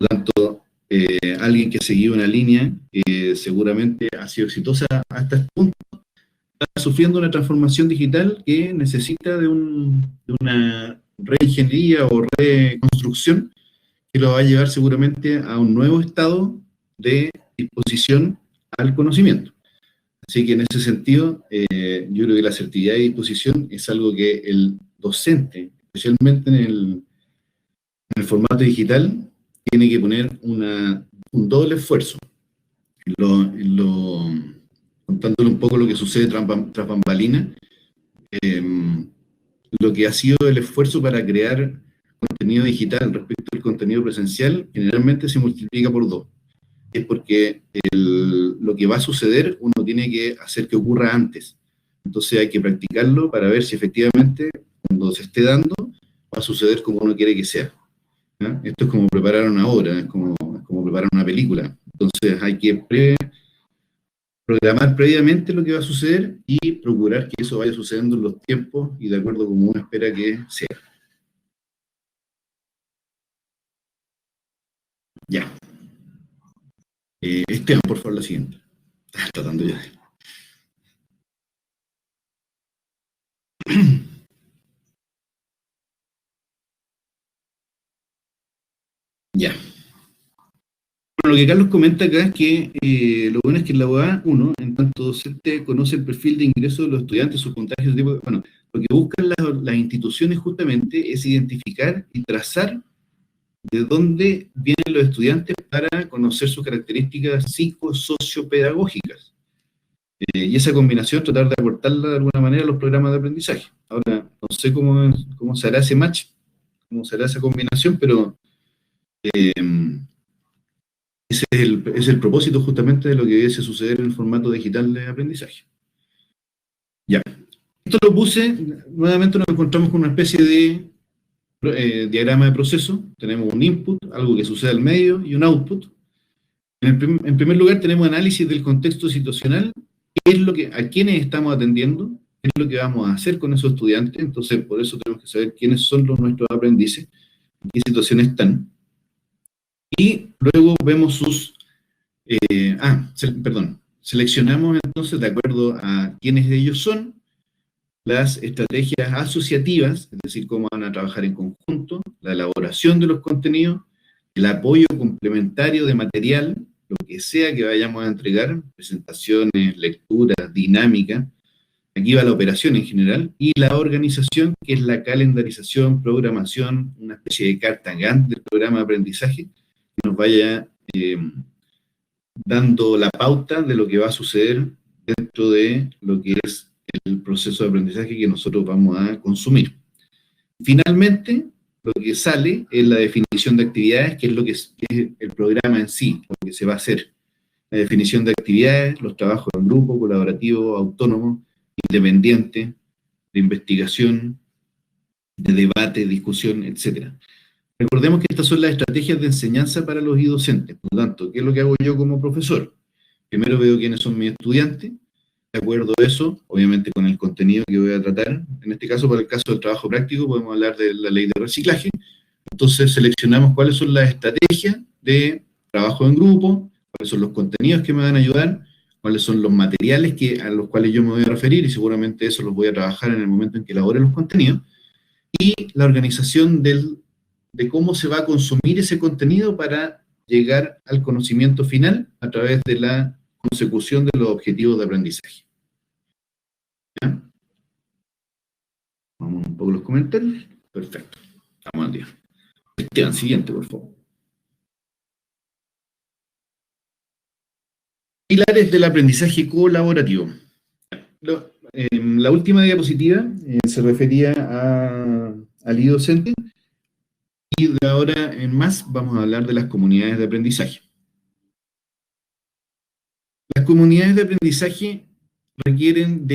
A: lo tanto, alguien que ha seguido una línea que seguramente ha sido exitosa hasta este punto, está sufriendo una transformación digital que necesita de una reingeniería o reconstrucción que lo va a llevar seguramente a un nuevo estado de disposición al conocimiento. Así que en ese sentido, yo creo que la asertividad y disposición es algo que el docente, especialmente en el formato digital, tiene que poner un doble esfuerzo. Contándole un poco lo que sucede tras bambalinas, lo que ha sido el esfuerzo para crear contenido digital respecto al contenido presencial, generalmente se multiplica por 2. Es porque lo que va a suceder, uno tiene que hacer que ocurra antes. Entonces hay que practicarlo para ver si efectivamente, cuando se esté dando, va a suceder como uno quiere que sea. Esto es como preparar una obra, es como preparar una película. Entonces hay que programar previamente lo que va a suceder y procurar que eso vaya sucediendo en los tiempos y de acuerdo como uno espera que sea. Ya. Esteban, por favor, la siguiente. Estaba tratando ya. Ya. Bueno, lo que Carlos comenta acá es que lo bueno es que en la UAA, uno, en tanto docente, conoce el perfil de ingreso de los estudiantes, sus puntajes, bueno, lo que buscan las instituciones justamente es identificar y trazar de dónde vienen los estudiantes para conocer sus características psicosociopedagógicas. Y esa combinación tratar de aportarla de alguna manera a los programas de aprendizaje. Ahora, no sé cómo se hará ese match, cómo se hará esa combinación, pero ese es el propósito justamente de lo que debe suceder en el formato digital de aprendizaje. Ya. Esto lo puse, nuevamente nos encontramos con una especie de diagrama de proceso. Tenemos un input, algo que sucede al medio, y un output. En primer lugar tenemos análisis del contexto situacional a quiénes estamos atendiendo, qué es lo que vamos a hacer con esos estudiantes. Entonces, por eso tenemos que saber quiénes son nuestros aprendices, en qué situación están. Y luego vemos seleccionamos entonces, de acuerdo a quiénes de ellos son, las estrategias asociativas, es decir, cómo van a trabajar en conjunto, la elaboración de los contenidos, el apoyo complementario de material, lo que sea que vayamos a entregar, presentaciones, lecturas, dinámica. Aquí va la operación en general, y la organización, que es la calendarización, programación, una especie de carta Gantt del programa de aprendizaje, que nos vaya dando la pauta de lo que va a suceder dentro de lo que es el proceso de aprendizaje que nosotros vamos a consumir. Finalmente, lo que sale es la definición de actividades, que es lo que es el programa en sí, lo que se va a hacer. La definición de actividades, los trabajos en grupo, colaborativo, autónomo, independiente, de investigación, de debate, discusión, etc. Recordemos que estas son las estrategias de enseñanza para los docentes. Por lo tanto, ¿qué es lo que hago yo como profesor? Primero veo quiénes son mis estudiantes, de acuerdo a eso, obviamente con el contenido que voy a tratar. En este caso, para el caso del trabajo práctico, podemos hablar de la ley de reciclaje. Entonces seleccionamos cuáles son las estrategias de trabajo en grupo, cuáles son los contenidos que me van a ayudar, cuáles son los materiales a los cuales yo me voy a referir, y seguramente eso los voy a trabajar en el momento en que elabore los contenidos, y la organización de cómo se va a consumir ese contenido para llegar al conocimiento final a través de la consecución de los objetivos de aprendizaje. ¿Ya? Vamos un poco a los comentarios. Perfecto. Estamos al día. Esteban, siguiente, por favor. Pilares del aprendizaje colaborativo. La última diapositiva se refería al docente, y de ahora en más vamos a hablar de las comunidades de aprendizaje. Las comunidades de aprendizaje requieren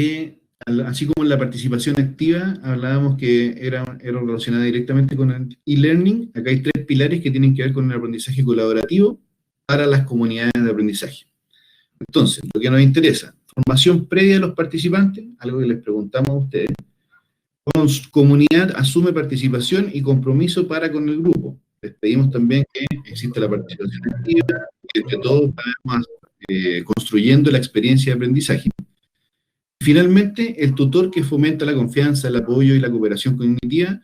A: así como la participación activa, hablábamos que era relacionada directamente con el e-learning. Acá hay 3 pilares que tienen que ver con el aprendizaje colaborativo para las comunidades de aprendizaje. Entonces, lo que nos interesa, formación previa de los participantes, algo que les preguntamos a ustedes. Comunidad asume participación y compromiso para con el grupo. Les pedimos también que exista la participación activa, que entre todos vayamos construyendo la experiencia de aprendizaje. Finalmente, el tutor que fomenta la confianza, el apoyo y la cooperación cognitiva.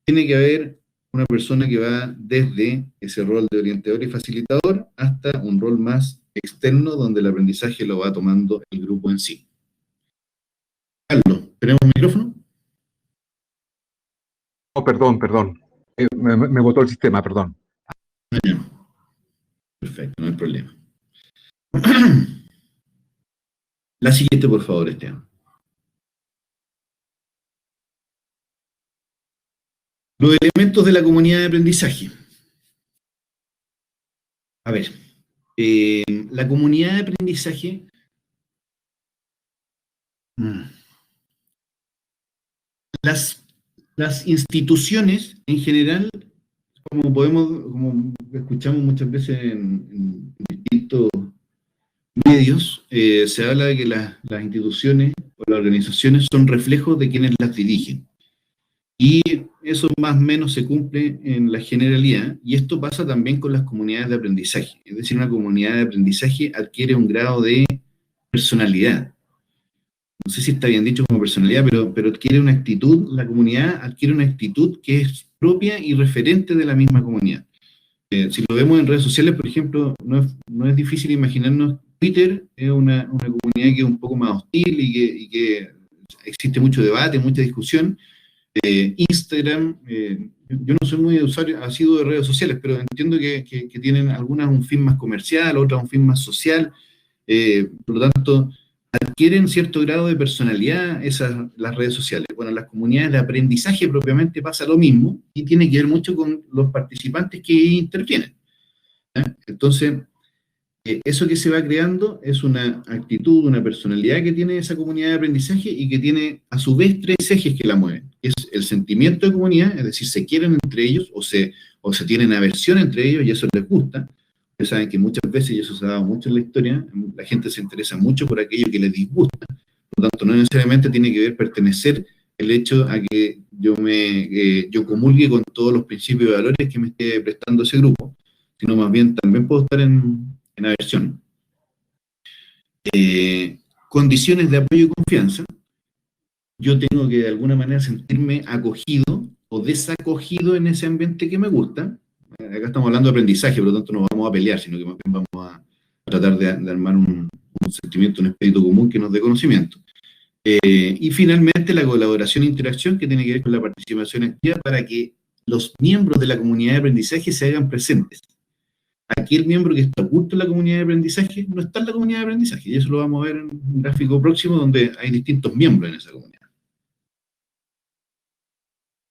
A: Tiene que haber una persona que va desde ese rol de orientador y facilitador hasta un rol más externo, donde el aprendizaje lo va tomando el grupo en sí. Carlos, ¿tenemos un micrófono?
H: Oh, perdón. Me botó el sistema, perdón.
A: Perfecto, no hay problema. La siguiente, por favor, Esteban. Los elementos de la comunidad de aprendizaje. A ver, la comunidad de aprendizaje las instituciones en general, como escuchamos muchas veces en distintos medios, se habla de que las instituciones o las organizaciones son reflejos de quienes las dirigen. Y eso más o menos se cumple en la generalidad, y esto pasa también con las comunidades de aprendizaje. Es decir, una comunidad de aprendizaje adquiere un grado de personalidad. No sé si está bien dicho como personalidad, pero adquiere una actitud, la comunidad adquiere una actitud que es propia y referente de la misma comunidad. Si lo vemos en redes sociales, por ejemplo, no es difícil imaginarnos. Twitter es una comunidad que es un poco más hostil y que existe mucho debate, mucha discusión. Instagram, yo no soy muy usuario, asiduo de redes sociales, pero entiendo que tienen algunas un fin más comercial, otras un fin más social, por lo tanto, adquieren cierto grado de personalidad las redes sociales. Bueno, en las comunidades de aprendizaje propiamente pasa lo mismo, y tiene que ver mucho con los participantes que intervienen. Entonces, eso que se va creando es una actitud, una personalidad que tiene esa comunidad de aprendizaje, y que tiene a su vez 3 ejes que la mueven. Es el sentimiento de comunidad, es decir, se quieren entre ellos o se tienen aversión entre ellos y eso les gusta, Ustedes saben que muchas veces, y eso se ha dado mucho en la historia, la gente se interesa mucho por aquello que les disgusta. Por lo tanto, no necesariamente tiene que ver pertenecer el hecho a que yo comulgue con todos los principios y valores que me esté prestando ese grupo, sino más bien también puedo estar en aversión. Condiciones de apoyo y confianza. Yo tengo que de alguna manera sentirme acogido o desacogido en ese ambiente que me gusta. Acá estamos hablando de aprendizaje, por lo tanto no vamos a pelear, sino que más bien vamos a tratar de armar un sentimiento, un espíritu común que nos dé conocimiento. Y finalmente la colaboración e interacción, que tiene que ver con la participación activa para que los miembros de la comunidad de aprendizaje se hagan presentes. Aquel miembro que está oculto en la comunidad de aprendizaje no está en la comunidad de aprendizaje, y eso lo vamos a ver en un gráfico próximo donde hay distintos miembros en esa comunidad.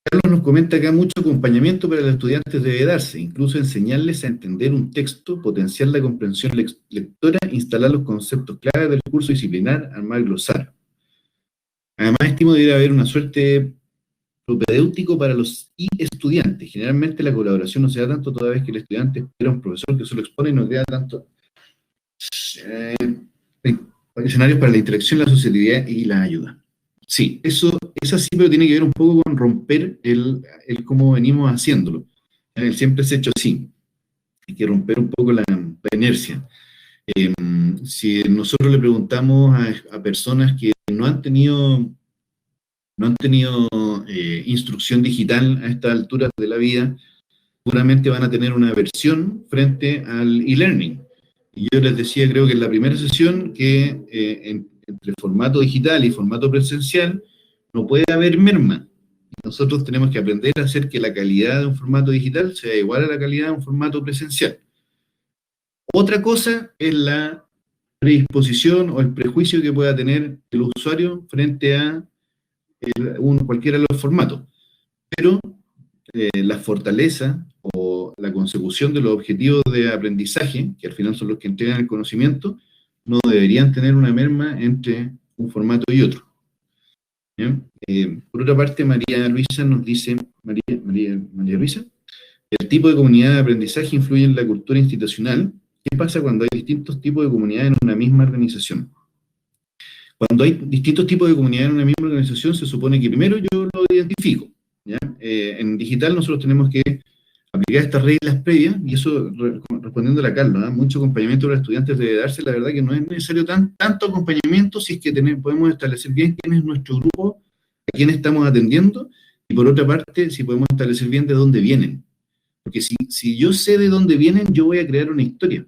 A: Carlos nos comenta acá: mucho acompañamiento para los estudiantes debe darse, incluso enseñarles a entender un texto, potenciar la comprensión lectora, instalar los conceptos clave del curso disciplinar, armar el glosario. Además, estimo que debería haber una suerte propedéutico para los estudiantes. Generalmente la colaboración no se da tanto toda vez que el estudiante espera a un profesor que solo expone y no crea tanto escenarios para la interacción, la sociabilidad y la ayuda. Sí, eso es así, pero tiene que ver un poco con romper el cómo venimos haciéndolo. Siempre se ha hecho así. Hay que romper un poco la inercia. Si nosotros le preguntamos a personas que no han tenido instrucción digital a estas alturas de la vida, seguramente van a tener una aversión frente al e-learning. Y yo les decía, creo que en la primera sesión, que entre formato digital y formato presencial no puede haber merma. Nosotros tenemos que aprender a hacer que la calidad de un formato digital sea igual a la calidad de un formato presencial. Otra cosa es la predisposición o el prejuicio que pueda tener el usuario frente a cualquiera de los formatos. Pero la fortaleza o la consecución de los objetivos de aprendizaje, que al final son los que entregan el conocimiento, no deberían tener una merma entre un formato y otro. ¿Bien? Por otra parte, María Luisa nos dice, María Luisa, el tipo de comunidad de aprendizaje influye en la cultura institucional. ¿Qué pasa cuando hay distintos tipos de comunidades en una misma organización? Cuando hay distintos tipos de comunidades en una misma organización, se supone que primero yo lo identifico, ¿ya? En digital nosotros tenemos que aplicar estas reglas previas, y eso, respondiendo a la Carlos, mucho acompañamiento para los estudiantes debe darse. La verdad que no es necesario tanto acompañamiento si es que podemos establecer bien quién es nuestro grupo, a quién estamos atendiendo, y por otra parte, si podemos establecer bien de dónde vienen. Porque si yo sé de dónde vienen, yo voy a crear una historia.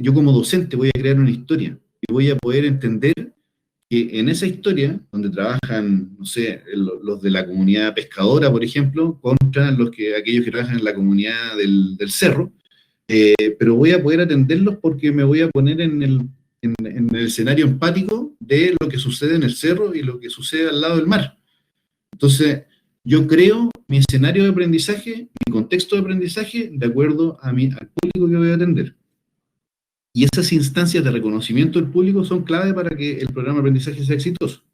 A: Yo como docente voy a crear una historia, y voy a poder entender que en esa historia, donde trabajan, no sé, los de la comunidad pescadora, por ejemplo, contra aquellos que trabajan en la comunidad del cerro, pero voy a poder atenderlos porque me voy a poner en el escenario empático de lo que sucede en el cerro y lo que sucede al lado del mar. Entonces, yo creo mi escenario de aprendizaje, mi contexto de aprendizaje, de acuerdo al público que voy a atender. Y esas instancias de reconocimiento del público son clave para que el programa de aprendizaje sea exitoso.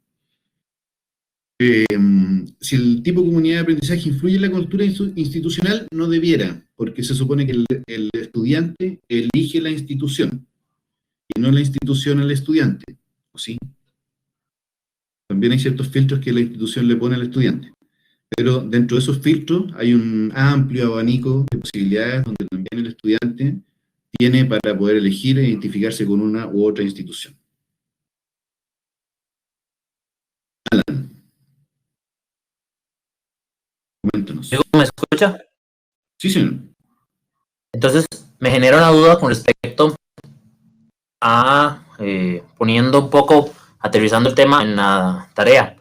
A: Si el tipo de comunidad de aprendizaje influye en la cultura institucional, no debiera, porque se supone que el estudiante elige la institución, y no la institución al estudiante, ¿o sí? También hay ciertos filtros que la institución le pone al estudiante, pero dentro de esos filtros hay un amplio abanico de posibilidades donde también el estudiante tiene para poder elegir e identificarse con una u otra institución. Alan, coméntanos.
B: ¿Me escucha?
A: Sí, señor.
B: Entonces, me genera una duda con respecto a poniendo un poco, aterrizando el tema en la tarea.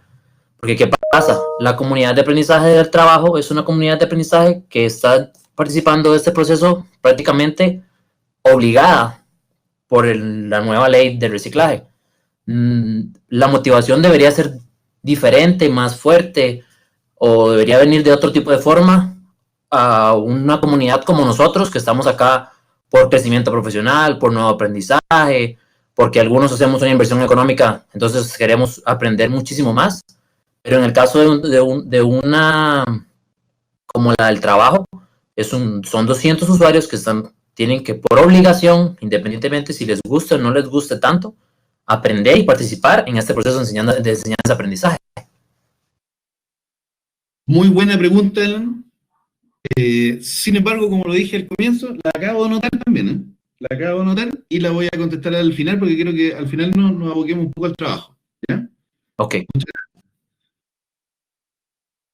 B: Porque, ¿qué pasa? La comunidad de aprendizaje del trabajo es una comunidad de aprendizaje que está participando de este proceso prácticamente obligada por la nueva ley de reciclaje. La motivación debería ser diferente, más fuerte, o debería venir de otro tipo de forma a una comunidad como nosotros, que estamos acá por crecimiento profesional, por nuevo aprendizaje, porque algunos hacemos una inversión económica, entonces queremos aprender muchísimo más. Pero en el caso de una como la del trabajo, son 200 usuarios que están tienen que, por obligación, independientemente si les guste o no les guste tanto, aprender y participar en este proceso de enseñanza-aprendizaje.
A: Muy buena pregunta, Alan. Sin embargo, como lo dije al comienzo, la acabo de anotar también, ¿eh? La acabo de anotar y la voy a contestar al final porque quiero que al final nos aboquemos un poco al trabajo, ¿ya?
B: Ok.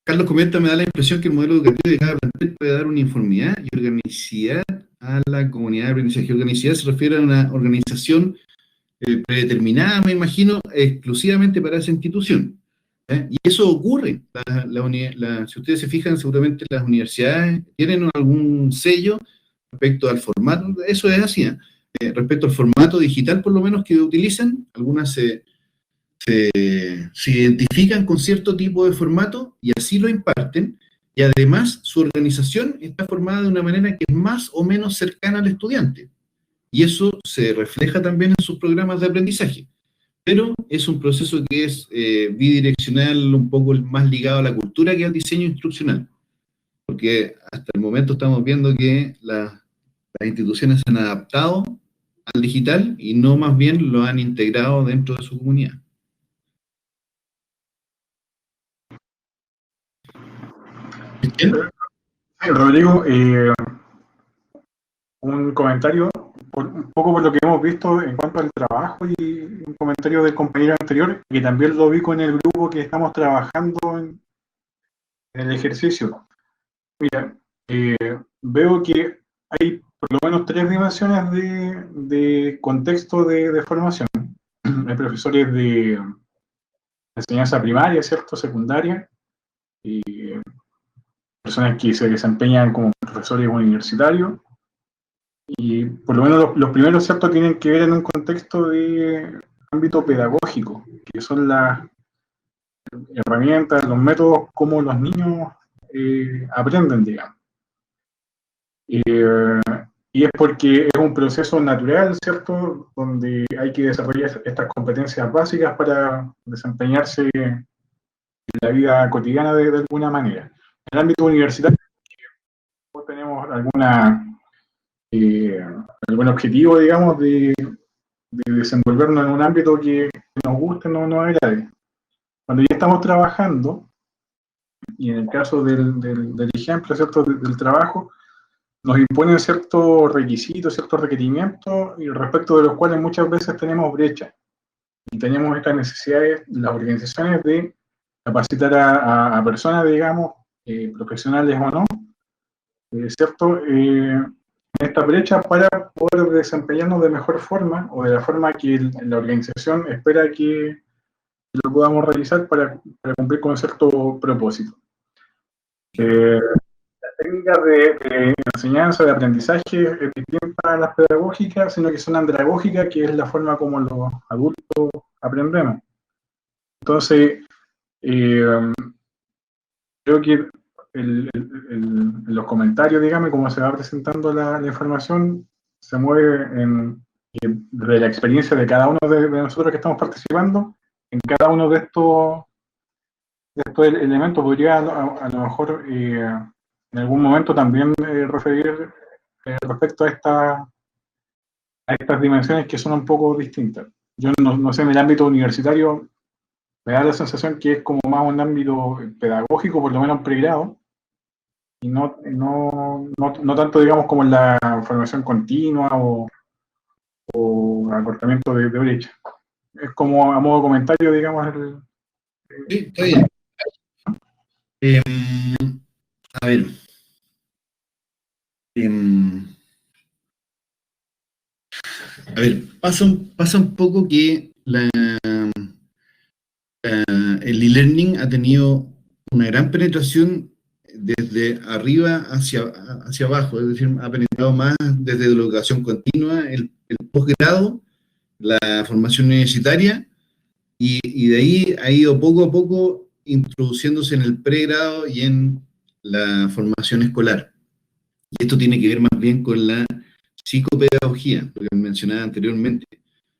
A: Carlos comenta, me da la impresión que el modelo educativo de cada plantel puede dar una uniformidad y organicidad a la comunidad de aprendizaje. Organicidad se refiere a una organización predeterminada, me imagino, exclusivamente para esa institución. Y eso ocurre. Si ustedes se fijan, seguramente las universidades tienen algún sello respecto al formato. Eso es así. Respecto al formato digital, por lo menos, que utilizan, algunas se identifican con cierto tipo de formato y así lo imparten, y además su organización está formada de una manera que es más o menos cercana al estudiante, y eso se refleja también en sus programas de aprendizaje, pero es un proceso que es bidireccional, un poco más ligado a la cultura que al diseño instruccional, porque hasta el momento estamos viendo que las instituciones se han adaptado al digital y no más bien lo han integrado dentro de su comunidad.
I: Rodrigo, un comentario, un poco por lo que hemos visto en cuanto al trabajo y un comentario del compañero anterior, que también lo vi con el grupo que estamos trabajando en el ejercicio. Mira, veo que hay por lo menos 3 dimensiones de contexto de formación. Hay profesores de enseñanza primaria, ¿cierto? Secundaria, y personas que se desempeñan como profesores universitarios, y por lo menos los primeros, ¿cierto?, tienen que ver en un contexto de ámbito pedagógico, que son las herramientas, los métodos, como los niños aprenden, digamos. Y es porque es un proceso natural, ¿cierto?, donde hay que desarrollar estas competencias básicas para desempeñarse en la vida cotidiana de alguna manera. En el ámbito universitario tenemos algún objetivo, digamos, de desenvolvernos en un ámbito que nos guste, no nos agrade. Cuando ya estamos trabajando, y en el caso del ejemplo, ¿cierto?, del trabajo, nos imponen ciertos requisitos, ciertos requerimientos, y respecto de los cuales muchas veces tenemos brechas. Y tenemos estas necesidades, las organizaciones, de capacitar a personas, digamos, profesionales o no, ¿cierto?, en esta brecha para poder desempeñarnos de mejor forma, o de la forma que la organización espera que lo podamos realizar para cumplir con cierto propósito. Las técnicas de enseñanza, de aprendizaje, es distinta a las pedagógicas, sino que son andragógicas, que es la forma como los adultos aprendemos. Entonces, creo que en los comentarios, dígame, cómo se va presentando la información, se mueve de la experiencia de cada uno de nosotros que estamos participando. En cada uno de estos elementos podría a lo mejor en algún momento también referir respecto a estas dimensiones que son un poco distintas. Yo no sé, en el ámbito universitario me da la sensación que es como más un ámbito pedagógico, por lo menos pregrado, y no tanto, digamos, como en la formación continua o acortamiento de brecha. Es como a modo de comentario, digamos.
A: Sí, está bien. A ver. Pasa un poco que el e-learning ha tenido una gran penetración desde arriba hacia abajo, es decir, ha penetrado más desde la educación continua, el posgrado, la formación universitaria, y de ahí ha ido poco a poco introduciéndose en el pregrado y en la formación escolar. Y esto tiene que ver más bien con la psicopedagogía, lo que mencionaba anteriormente,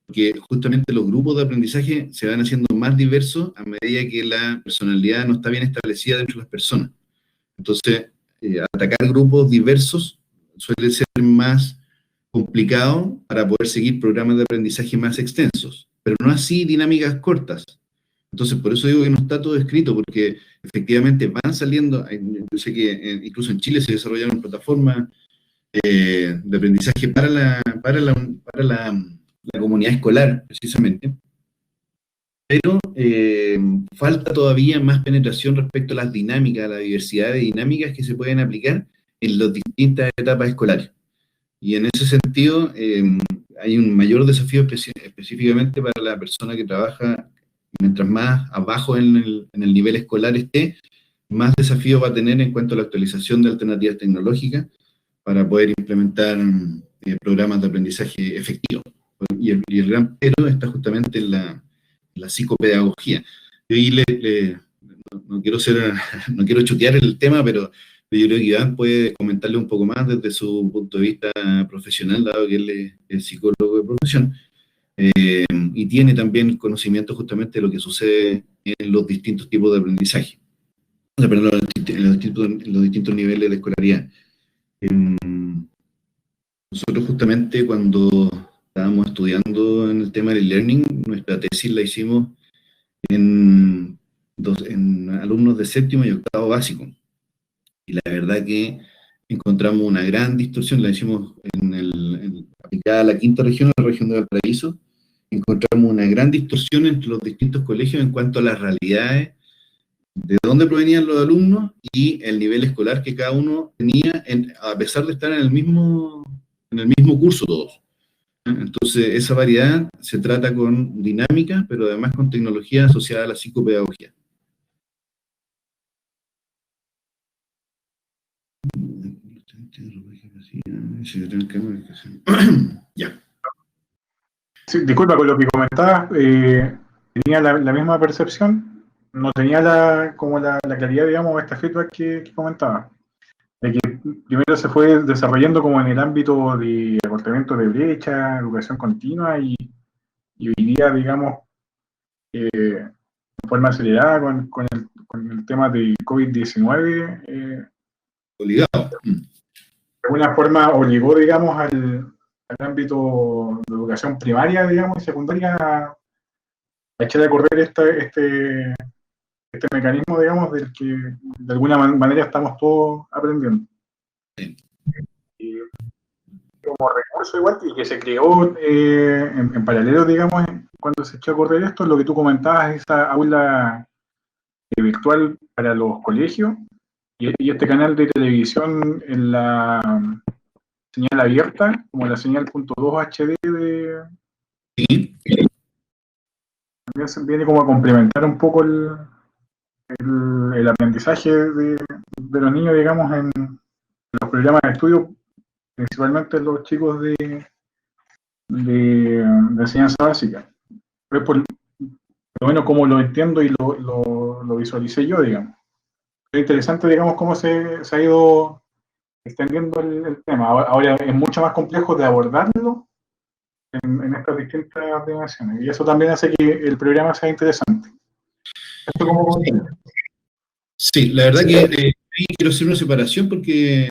A: porque justamente los grupos de aprendizaje se van haciendo más diversos a medida que la personalidad no está bien establecida dentro de las personas. Entonces, atacar grupos diversos suele ser más complicado para poder seguir programas de aprendizaje más extensos, pero no así dinámicas cortas. Entonces, por eso digo que no está todo escrito, porque efectivamente van saliendo, yo sé que incluso en Chile se desarrollaron plataformas de aprendizaje para la comunidad escolar, precisamente, pero falta todavía más penetración respecto a las dinámicas, a la diversidad de dinámicas que se pueden aplicar en las distintas etapas escolares. Y en ese sentido, hay un mayor desafío específicamente para la persona que trabaja, mientras más abajo en el nivel escolar esté, más desafío va a tener en cuanto a la actualización de alternativas tecnológicas para poder implementar programas de aprendizaje efectivos. Y el gran pero está justamente en la psicopedagogía. Yo ahí no quiero chutear el tema, pero yo creo que Iván puede comentarle un poco más desde su punto de vista profesional, dado que él es psicólogo de profesión, y tiene también conocimiento justamente de lo que sucede en los distintos tipos de aprendizaje, perdón, en los distintos niveles de escolaridad. Nosotros justamente cuando estábamos estudiando en el tema del e-learning, nuestra tesis la hicimos en alumnos de séptimo y octavo básico. Y la verdad que encontramos una gran distorsión, la hicimos aplicada a la quinta región, la región de Valparaíso, encontramos una gran distorsión entre los distintos colegios en cuanto a las realidades, de dónde provenían los alumnos y el nivel escolar que cada uno tenía, a pesar de estar en el mismo curso todos. Entonces, esa variedad se trata con dinámica, pero además con tecnología asociada a la psicopedagogía. Ya.
I: Sí, disculpa, con lo que comentabas, tenía la misma percepción, no tenía como la claridad, digamos, esta feedback que comentaba, de que primero se fue desarrollando como en el ámbito de acortamiento de brecha, educación continua, y hoy día, digamos, de forma acelerada con el tema del COVID-19,
A: Obligado.
I: de alguna forma obligó, digamos, al ámbito de educación primaria, digamos, y secundaria a echar a correr este mecanismo, digamos, del que de alguna manera estamos todos aprendiendo.
A: Sí.
I: Y como recurso igual, y que se creó en paralelo, digamos, cuando se echó a correr esto, lo que tú comentabas, esa aula virtual para los colegios, y este canal de televisión en la señal abierta, como la señal .2 HD
A: Sí.
I: también se viene como a complementar un poco el aprendizaje de los niños, digamos, en los programas de estudio, principalmente los chicos de enseñanza básica. Es por lo menos como lo entiendo y lo visualicé yo, digamos. Es interesante, digamos, cómo se ha ido extendiendo el tema. Ahora es mucho más complejo de abordarlo en estas distintas dimensiones. Y eso también hace que el programa sea interesante. ¿Esto cómo continúa?
A: Sí, la verdad que quiero hacer una separación porque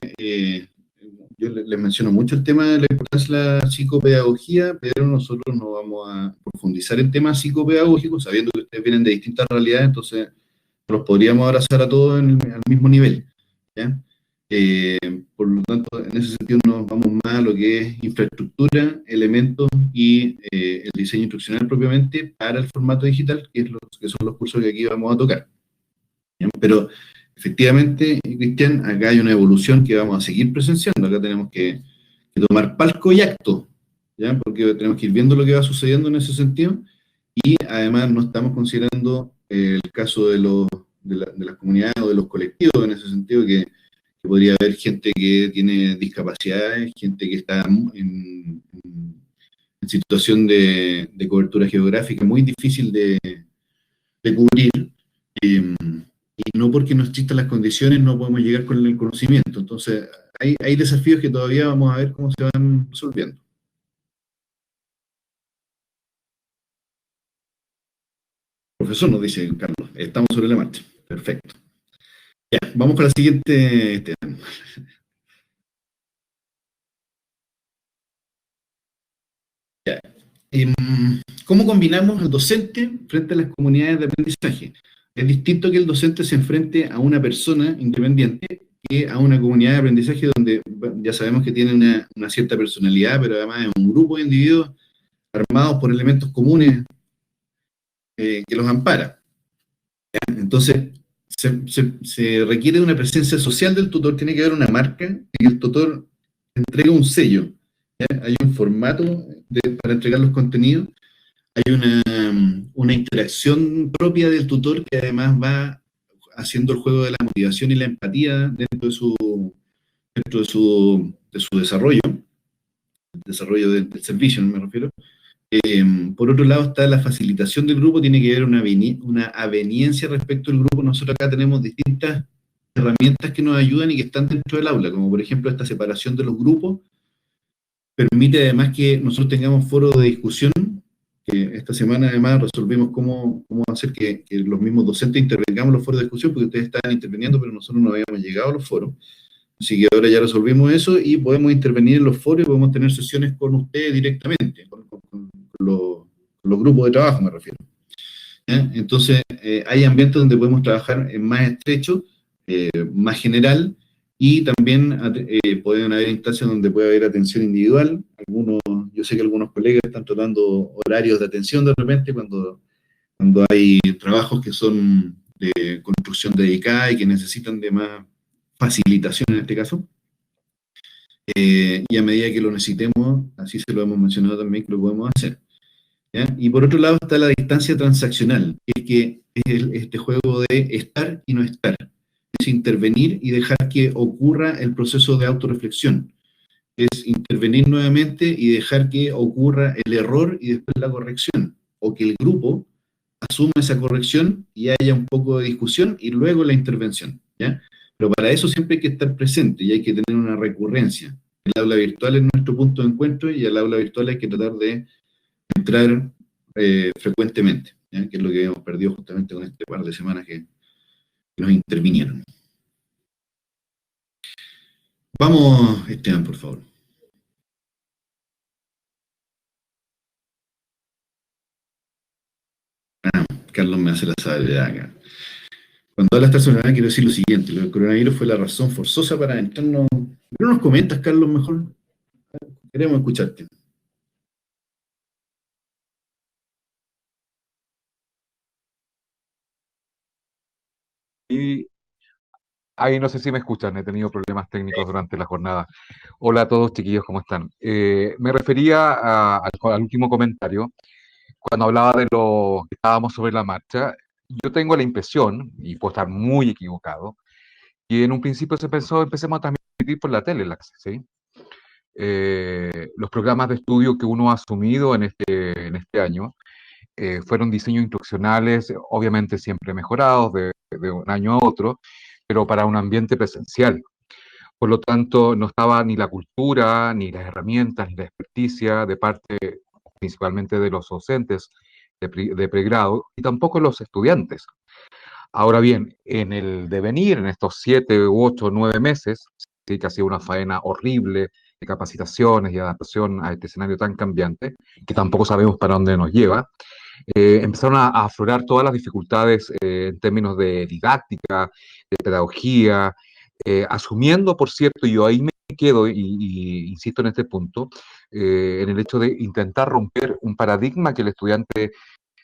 A: yo les menciono mucho el tema de la importancia de la psicopedagogía, pero nosotros no vamos a profundizar en temas psicopedagógicos, sabiendo que ustedes vienen de distintas realidades, entonces los podríamos abrazar a todos al mismo nivel, ¿ya? Por lo tanto, en ese sentido nos vamos más a lo que es infraestructura, elementos y el diseño instruccional propiamente para el formato digital, que son los cursos que aquí vamos a tocar. ¿Ya? Pero efectivamente, Cristian, acá hay una evolución que vamos a seguir presenciando. Acá tenemos que tomar palco y acto, ¿ya? Porque tenemos que ir viendo lo que va sucediendo en ese sentido, y además no estamos considerando el caso de las comunidades o de los colectivos, en ese sentido que podría haber gente que tiene discapacidades, gente que está en situación de cobertura geográfica muy difícil de cubrir, y no porque no existan las condiciones no podemos llegar con el conocimiento. Entonces, hay desafíos que todavía vamos a ver cómo se van resolviendo. Profesor, nos dice Carlos, estamos sobre la marcha. Perfecto. Ya, vamos con la siguiente, ¿Cómo combinamos al docente frente a las comunidades de aprendizaje? Es distinto que el docente se enfrente a una persona independiente que a una comunidad de aprendizaje donde ya sabemos que tiene una cierta personalidad, pero además es un grupo de individuos armados por elementos comunes que los ampara. ¿Ya? Entonces, se requiere de una presencia social del tutor, tiene que haber una marca, y el tutor entrega un sello. ¿Ya? Hay un formato para entregar los contenidos, hay una interacción propia del tutor que además va haciendo el juego de la motivación y la empatía dentro de su desarrollo, el desarrollo del servicio, me refiero. Por otro lado está la facilitación del grupo, tiene que haber una aveniencia respecto al grupo. Nosotros acá tenemos distintas herramientas que nos ayudan y que están dentro del aula, como por ejemplo esta separación de los grupos, permite además que nosotros tengamos foros de discusión, que esta semana además resolvimos cómo hacer que los mismos docentes intervengamos en los foros de discusión, porque ustedes estaban interviniendo, pero nosotros no habíamos llegado a los foros. Así que ahora ya resolvimos eso y podemos intervenir en los foros y podemos tener sesiones con ustedes directamente, con los grupos de trabajo me refiero. ¿Ya? Entonces, hay ambientes donde podemos trabajar en más estrecho, más general, y también pueden haber instancias donde puede haber atención individual. Yo sé que algunos colegas están tratando horarios de atención de repente cuando hay trabajos que son de construcción dedicada y que necesitan de más facilitación en este caso. Y a medida que lo necesitemos, así se lo hemos mencionado también, que lo podemos hacer. ¿Ya? Y por otro lado está la distancia transaccional, que es este juego de estar y no estar. Es intervenir y dejar que ocurra el proceso de autorreflexión. Es intervenir nuevamente y dejar que ocurra el error y después la corrección. O que el grupo asuma esa corrección y haya un poco de discusión y luego la intervención. ¿Ya? Pero para eso siempre hay que estar presente y hay que tener una recurrencia. El aula virtual es nuestro punto de encuentro y al aula virtual hay que tratar de entrar frecuentemente, ¿ya? Que es lo que hemos perdido justamente con este par de semanas que nos intervinieron. Vamos, Esteban, por favor. Carlos me hace la salvedad acá. Cuando habla esta personalidad quiero decir lo siguiente: lo del coronavirus fue la razón forzosa para entrarnos. ¿No nos comentas, Carlos, mejor? Queremos escucharte.
H: Y ahí no sé si me escuchan, he tenido problemas técnicos durante la jornada. Hola a todos, chiquillos, ¿cómo están? Me refería al último comentario, cuando hablaba de lo que estábamos sobre la marcha. Yo tengo la impresión, y puedo estar muy equivocado, que en un principio se pensó, empecemos a transmitir por la tele, ¿sí? Los programas de estudio que uno ha asumido en este año fueron diseños instruccionales, obviamente siempre mejorados de un año a otro, pero para un ambiente presencial. Por lo tanto, no estaba ni la cultura, ni las herramientas, ni la experticia de parte principalmente de los docentes de pregrado y tampoco los estudiantes. Ahora bien, en el devenir, en estos 7, 8, 9 meses, sí que ha sido una faena horrible de capacitaciones y adaptación a este escenario tan cambiante, que tampoco sabemos para dónde nos lleva, empezaron a aflorar todas las dificultades en términos de didáctica, de pedagogía, asumiendo, por cierto, y yo ahí me quedo y insisto en este punto, en el hecho de intentar romper un paradigma que el estudiante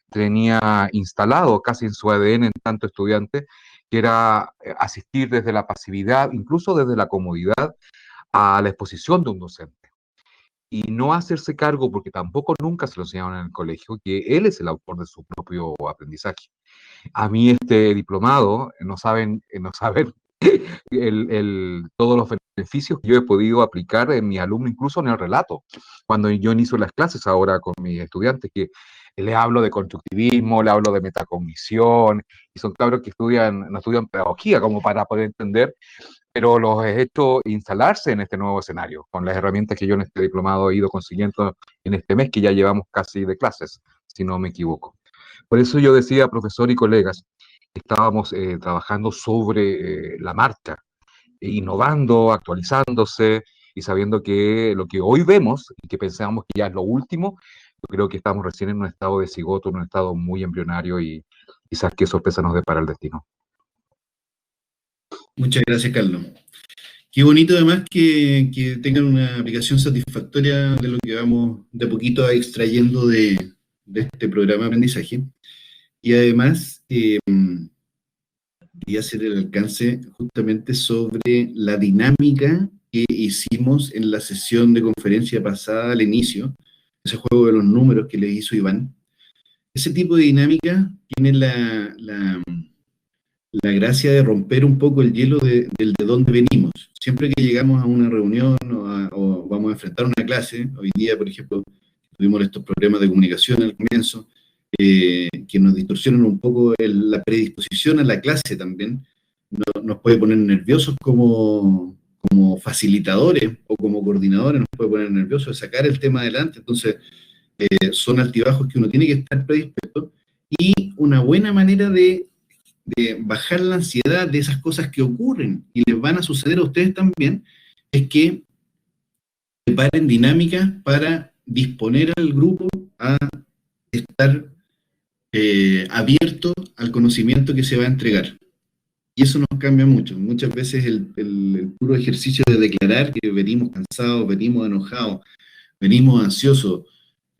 H: tenía instalado casi en su ADN en tanto estudiante, que era asistir desde la pasividad, incluso desde la comodidad, a la exposición de un docente. Y no hacerse cargo, porque tampoco nunca se lo enseñaron en el colegio, que él es el autor de su propio aprendizaje. A mí este diplomado, no saben todos los beneficios que yo he podido aplicar en mi alumno, incluso en el relato. Cuando yo inicio las clases ahora con mis estudiantes, que le hablo de constructivismo, le hablo de metacognición, y son cabros que no estudian pedagogía como para poder entender, pero los he hecho instalarse en este nuevo escenario, con las herramientas que yo en este diplomado he ido consiguiendo en este mes, que ya llevamos casi de clases, si no me equivoco. Por eso yo decía, profesor y colegas, que estábamos trabajando sobre la marcha, innovando, actualizándose, y sabiendo que lo que hoy vemos y que pensamos que ya es lo último, yo creo que estamos recién en un estado de cigoto, en un estado muy embrionario y quizás qué sorpresa nos depara el destino.
A: Muchas gracias, Carlos. Qué bonito además que tengan una aplicación satisfactoria de lo que vamos de a poquito extrayendo de este programa de aprendizaje. Y además, quería hacer el alcance justamente sobre la dinámica que hicimos en la sesión de conferencia pasada al inicio, ese juego de los números que le hizo Iván. Ese tipo de dinámica tiene la gracia de romper un poco el hielo del de dónde venimos. Siempre que llegamos a una reunión o vamos a enfrentar una clase, hoy día, por ejemplo, tuvimos estos problemas de comunicación al comienzo, que nos distorsionan un poco la predisposición a la clase también, nos puede poner nerviosos como facilitadores o como coordinadores, nos puede poner nerviosos de sacar el tema adelante. Entonces, son altibajos que uno tiene que estar predispuesto, y una buena manera de bajar la ansiedad de esas cosas que ocurren y les van a suceder a ustedes también, es que preparen dinámicas para disponer al grupo a estar abierto al conocimiento que se va a entregar. Y eso nos cambia mucho. Muchas veces el puro ejercicio de declarar que venimos cansados, venimos enojados, venimos ansiosos,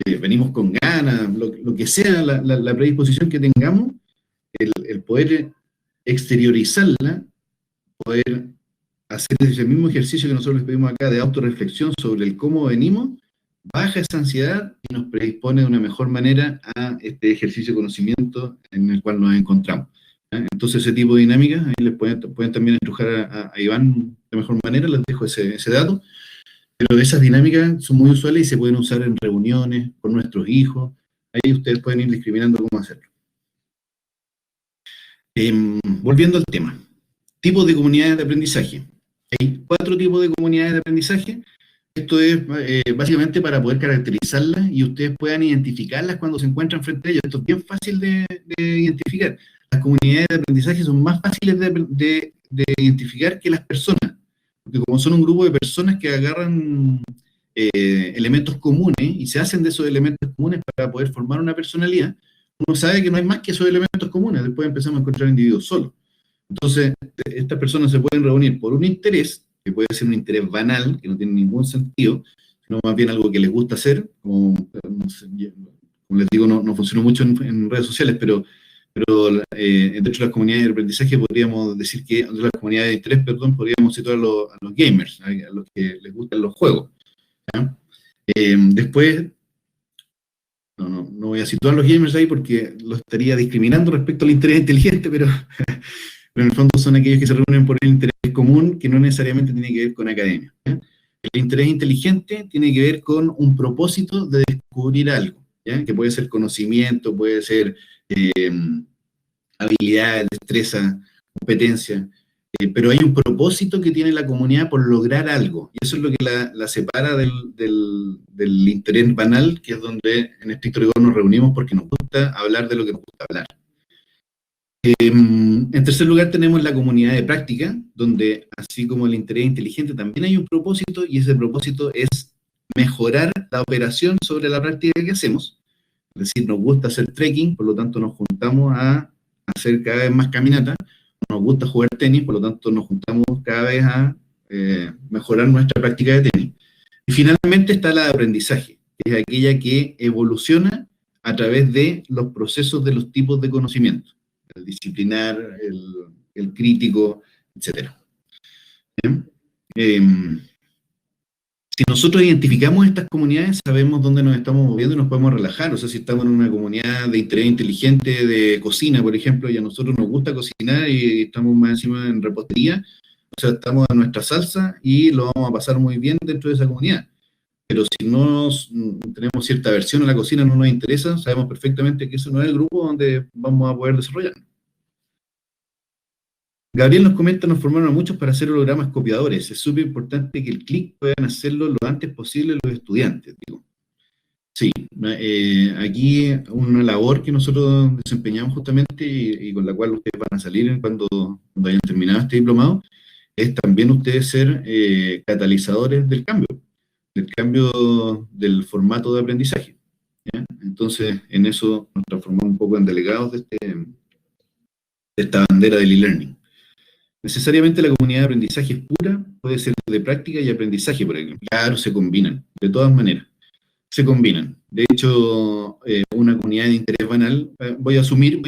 A: venimos con ganas, lo que sea la predisposición que tengamos, el poder exteriorizarla, poder hacer ese mismo ejercicio que nosotros les pedimos acá de autorreflexión sobre el cómo venimos, baja esa ansiedad y nos predispone de una mejor manera a este ejercicio de conocimiento en el cual nos encontramos. Entonces ese tipo de dinámicas, ahí les pueden también estrujar a Iván de mejor manera, les dejo ese dato, pero esas dinámicas son muy usuales y se pueden usar en reuniones con nuestros hijos, ahí ustedes pueden ir discriminando cómo hacerlo. Volviendo al tema, tipos de comunidades de aprendizaje. Hay 4 tipos de comunidades de aprendizaje. Esto es básicamente para poder caracterizarlas y ustedes puedan identificarlas cuando se encuentran frente a ellas. Esto es bien fácil de identificar. Las comunidades de aprendizaje son más fáciles de identificar que las personas, porque como son un grupo de personas que agarran elementos comunes y se hacen de esos elementos comunes para poder formar una personalidad, uno sabe que no hay más que esos elementos comunes, después empezamos a encontrar individuos solos. Entonces, estas personas se pueden reunir por un interés, que puede ser un interés banal, que no tiene ningún sentido, sino más bien algo que les gusta hacer, como les digo, no funcionó mucho en redes sociales, pero dentro de las comunidades de aprendizaje podríamos decir que, dentro de las comunidades de interés, podríamos situar a los gamers, a los que les gustan los juegos. Después, no voy a situar a los gamers ahí porque los estaría discriminando respecto al interés inteligente, pero en el fondo son aquellos que se reúnen por el interés común, que no necesariamente tiene que ver con academia. El interés inteligente tiene que ver con un propósito de descubrir algo, que puede ser conocimiento, puede ser habilidades, destreza, competencia, pero hay un propósito que tiene la comunidad por lograr algo, y eso es lo que la separa del interés banal, que es donde en estricto rigor nos reunimos porque nos gusta hablar de lo que nos gusta hablar. En tercer lugar tenemos la comunidad de práctica, donde así como el interés inteligente también hay un propósito, y ese propósito es mejorar la operación sobre la práctica que hacemos. Es decir, nos gusta hacer trekking, por lo tanto nos juntamos a hacer cada vez más caminata. Nos gusta jugar tenis, por lo tanto nos juntamos cada vez a mejorar nuestra práctica de tenis. Y finalmente está la de aprendizaje, que es aquella que evoluciona a través de los procesos de los tipos de conocimiento. El disciplinar, el crítico, etc. Si nosotros identificamos estas comunidades, sabemos dónde nos estamos moviendo y nos podemos relajar. O sea, si estamos en una comunidad de interés inteligente de cocina, por ejemplo, y a nosotros nos gusta cocinar y estamos más encima en repostería, o sea, estamos en nuestra salsa y lo vamos a pasar muy bien dentro de esa comunidad. Pero si no tenemos cierta aversión a la cocina, no nos interesa, sabemos perfectamente que eso no es el grupo donde vamos a poder desarrollar. Gabriel nos comenta, nos formaron a muchos para hacer hologramas copiadores. Es súper importante que el clic puedan hacerlo lo antes posible los estudiantes. Digo. Sí, aquí una labor que nosotros desempeñamos justamente y con la cual ustedes van a salir cuando hayan terminado este diplomado, es también ustedes ser catalizadores del cambio del formato de aprendizaje. ¿Ya? Entonces, en eso nos transformamos un poco en delegados de esta bandera del e-learning. Necesariamente la comunidad de aprendizaje es pura, puede ser de práctica y aprendizaje, por ejemplo. Claro, se combinan, de todas maneras. Se combinan. De hecho, una comunidad de interés banal, voy a asumir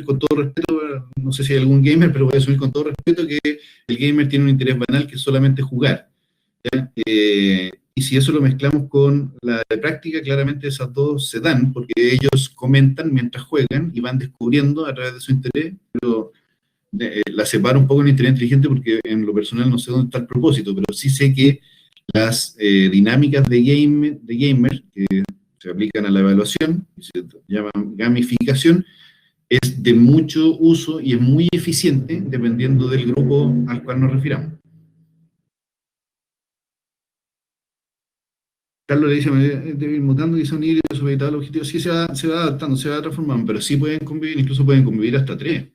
A: con todo respeto, no sé si hay algún gamer, pero voy a asumir con todo respeto que el gamer tiene un interés banal que es solamente jugar. ¿Ya? Y si eso lo mezclamos con la de práctica, claramente esas dos se dan, porque ellos comentan mientras juegan y van descubriendo a través de su interés, pero la separo un poco en interés inteligente porque en lo personal no sé dónde está el propósito, pero sí sé que las dinámicas de gamer que se aplican a la evaluación, que se llaman gamificación, es de mucho uso y es muy eficiente dependiendo del grupo al cual nos refiramos. Carlos le dice, debe ir mutando y son híbridos supeditados al objetivo. Sí, se va adaptando, se va transformando, pero sí pueden convivir, incluso pueden convivir hasta 3.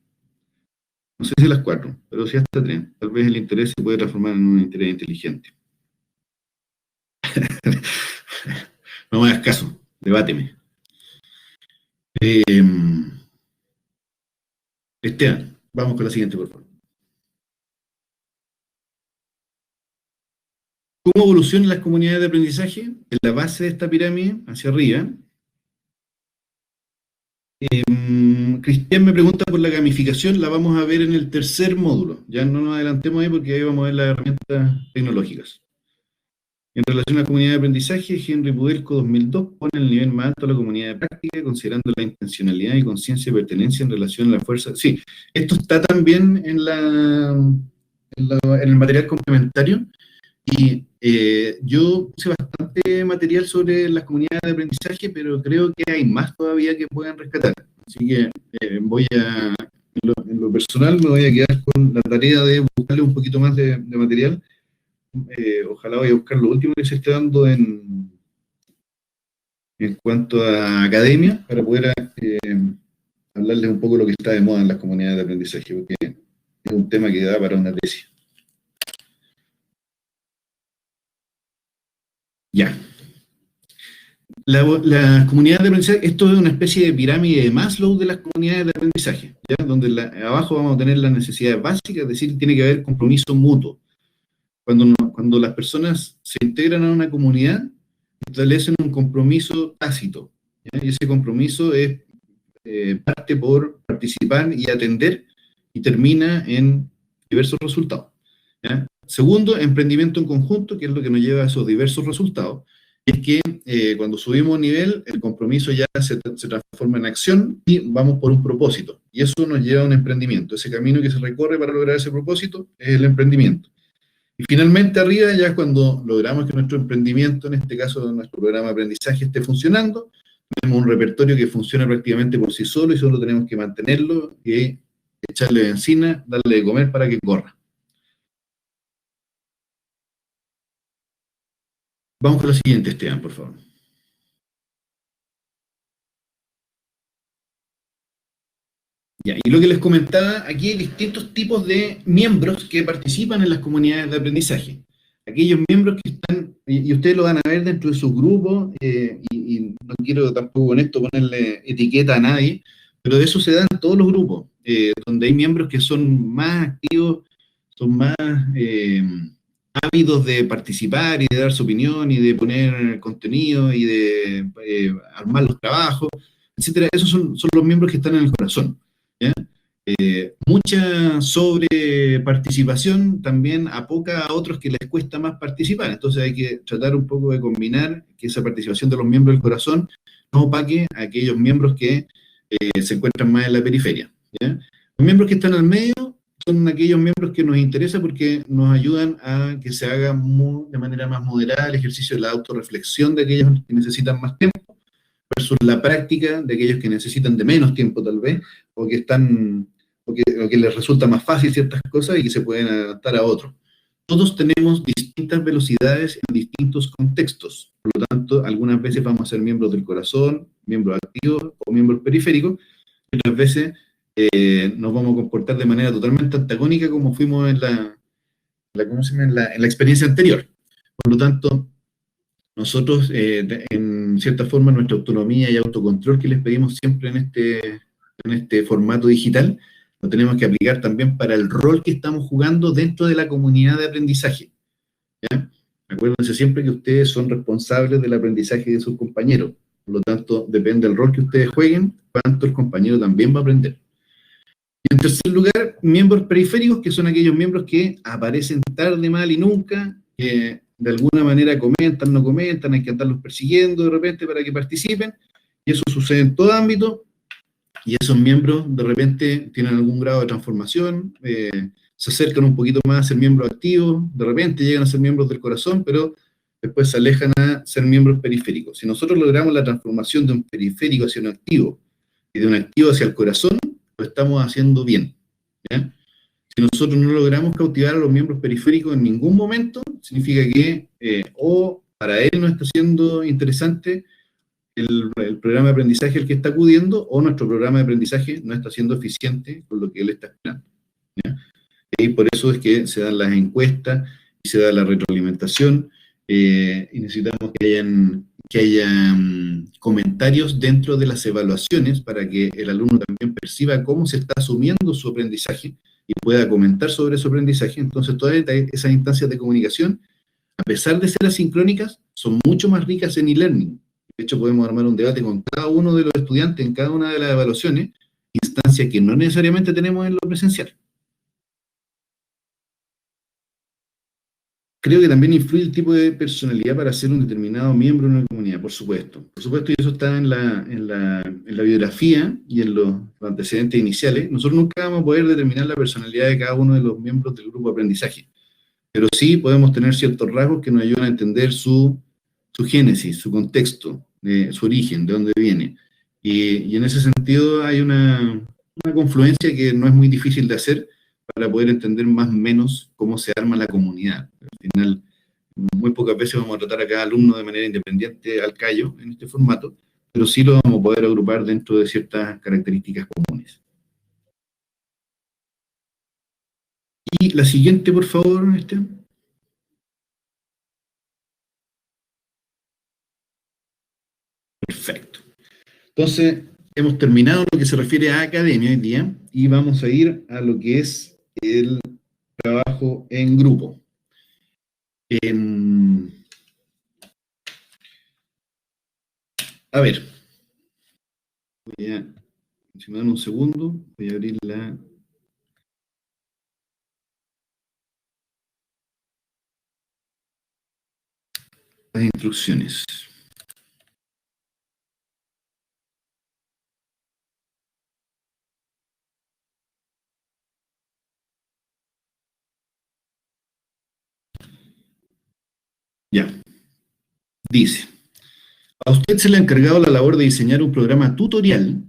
A: No sé si las 4, pero sí hasta 3. Tal vez el interés se puede transformar en un interés inteligente. No me hagas caso, debáteme. Esteban, vamos con la siguiente, por favor. ¿Cómo evolucionan las comunidades de aprendizaje? En la base de esta pirámide, hacia arriba. Cristian me pregunta por la gamificación, la vamos a ver en el tercer módulo. Ya no nos adelantemos ahí porque ahí vamos a ver las herramientas tecnológicas. En relación a la comunidad de aprendizaje, Henry Pudelco 2002 pone el nivel más alto a la comunidad de práctica, considerando la intencionalidad y conciencia de pertenencia en relación a la fuerza. Sí, esto está también en el material complementario. Y yo puse bastante material sobre las comunidades de aprendizaje, pero creo que hay más todavía que pueden rescatar. Así que en lo personal me voy a quedar con la tarea de buscarle un poquito más de material. Ojalá vaya a buscar lo último que se esté dando en cuanto a academia, para poder hablarles un poco de lo que está de moda en las comunidades de aprendizaje, porque es un tema que da para una tesis. Ya. Las comunidades de aprendizaje, esto es una especie de pirámide de Maslow de las comunidades de aprendizaje, ¿ya? Donde abajo vamos a tener las necesidades básicas, es decir, tiene que haber compromiso mutuo. Cuando las personas se integran a una comunidad, establecen un compromiso tácito, ¿ya? Y ese compromiso es parte por participar y atender y termina en diversos resultados, ¿ya? Segundo, emprendimiento en conjunto, que es lo que nos lleva a esos diversos resultados, es que cuando subimos nivel, el compromiso ya se transforma en acción y vamos por un propósito. Y eso nos lleva a un emprendimiento. Ese camino que se recorre para lograr ese propósito es el emprendimiento. Y finalmente arriba, ya cuando logramos que nuestro emprendimiento, en este caso nuestro programa de aprendizaje, esté funcionando, tenemos un repertorio que funciona prácticamente por sí solo y solo tenemos que mantenerlo y echarle benzina, darle de comer para que corra. Vamos con la siguiente, Esteban, por favor. Ya, y lo que les comentaba, aquí hay distintos tipos de miembros que participan en las comunidades de aprendizaje. Aquellos miembros que están, y ustedes lo van a ver dentro de sus grupos, y no quiero tampoco con esto ponerle etiqueta a nadie, pero de eso se dan todos los grupos, donde hay miembros que son más activos, son más ávidos de participar y de dar su opinión y de poner contenido y de armar los trabajos, etcétera. Esos son los miembros que están en el corazón, ¿ya? Mucha sobreparticipación también apoca a otros que les cuesta más participar, entonces hay que tratar un poco de combinar que esa participación de los miembros del corazón no opaque a aquellos miembros que se encuentran más en la periferia, ¿ya? Los miembros que están al medio son aquellos miembros que nos interesa porque nos ayudan a que se haga de manera más moderada el ejercicio de la autorreflexión de aquellos que necesitan más tiempo versus la práctica de aquellos que necesitan de menos tiempo tal vez, o que les resulta más fácil ciertas cosas y que se pueden adaptar a otros. Todos tenemos distintas velocidades en distintos contextos, por lo tanto, algunas veces vamos a ser miembros del corazón, miembros activos o miembros periféricos, y otras veces nos vamos a comportar de manera totalmente antagónica como fuimos en ¿cómo se llama? En la experiencia anterior. Por lo tanto, nosotros, en cierta forma, nuestra autonomía y autocontrol que les pedimos siempre en este formato digital, lo tenemos que aplicar también para el rol que estamos jugando dentro de la comunidad de aprendizaje. ¿Ya? Acuérdense siempre que ustedes son responsables del aprendizaje de sus compañeros. Por lo tanto, depende del rol que ustedes jueguen, cuánto el compañero también va a aprender. Y en tercer lugar, miembros periféricos, que son aquellos miembros que aparecen tarde, mal y nunca, que de alguna manera comentan, no comentan, hay que andarlos persiguiendo de repente para que participen, y eso sucede en todo ámbito, y esos miembros de repente tienen algún grado de transformación, se acercan un poquito más a ser miembros activos, de repente llegan a ser miembros del corazón, pero después se alejan a ser miembros periféricos. Si nosotros logramos la transformación de un periférico hacia un activo, y de un activo hacia el corazón, lo estamos haciendo bien. ¿Ya? Si nosotros no logramos cautivar a los miembros periféricos en ningún momento, significa que o para él no está siendo interesante el programa de aprendizaje al que está acudiendo, o nuestro programa de aprendizaje no está siendo eficiente con lo que él está esperando. ¿Ya? Y por eso es que se dan las encuestas y se da la retroalimentación, y necesitamos que haya comentarios dentro de las evaluaciones para que el alumno también perciba cómo se está asumiendo su aprendizaje y pueda comentar sobre su aprendizaje. Entonces, todas esas instancias de comunicación, a pesar de ser asincrónicas, son mucho más ricas en e-learning. De hecho, podemos armar un debate con cada uno de los estudiantes en cada una de las evaluaciones, instancias que no necesariamente tenemos en lo presencial. Creo que también influye el tipo de personalidad para ser un determinado miembro de una comunidad, por supuesto. Por supuesto, y eso está en la biografía y en los antecedentes iniciales. Nosotros nunca vamos a poder determinar la personalidad de cada uno de los miembros del grupo de aprendizaje, pero sí podemos tener ciertos rasgos que nos ayudan a entender su génesis, su contexto, su origen, de dónde viene. Y en ese sentido hay una confluencia que no es muy difícil de hacer para poder entender más o menos cómo se arma la comunidad. Al final, muy pocas veces vamos a tratar a cada alumno de manera independiente al callo en este formato, pero sí lo vamos a poder agrupar dentro de ciertas características comunes. Y la siguiente, por favor, Perfecto. Entonces, hemos terminado lo que se refiere a academia hoy día y vamos a ir a lo que es el trabajo en grupo. A ver, voy a mencionar un segundo, voy a abrir las instrucciones. Ya. Dice, a usted se le ha encargado la labor de diseñar un programa tutorial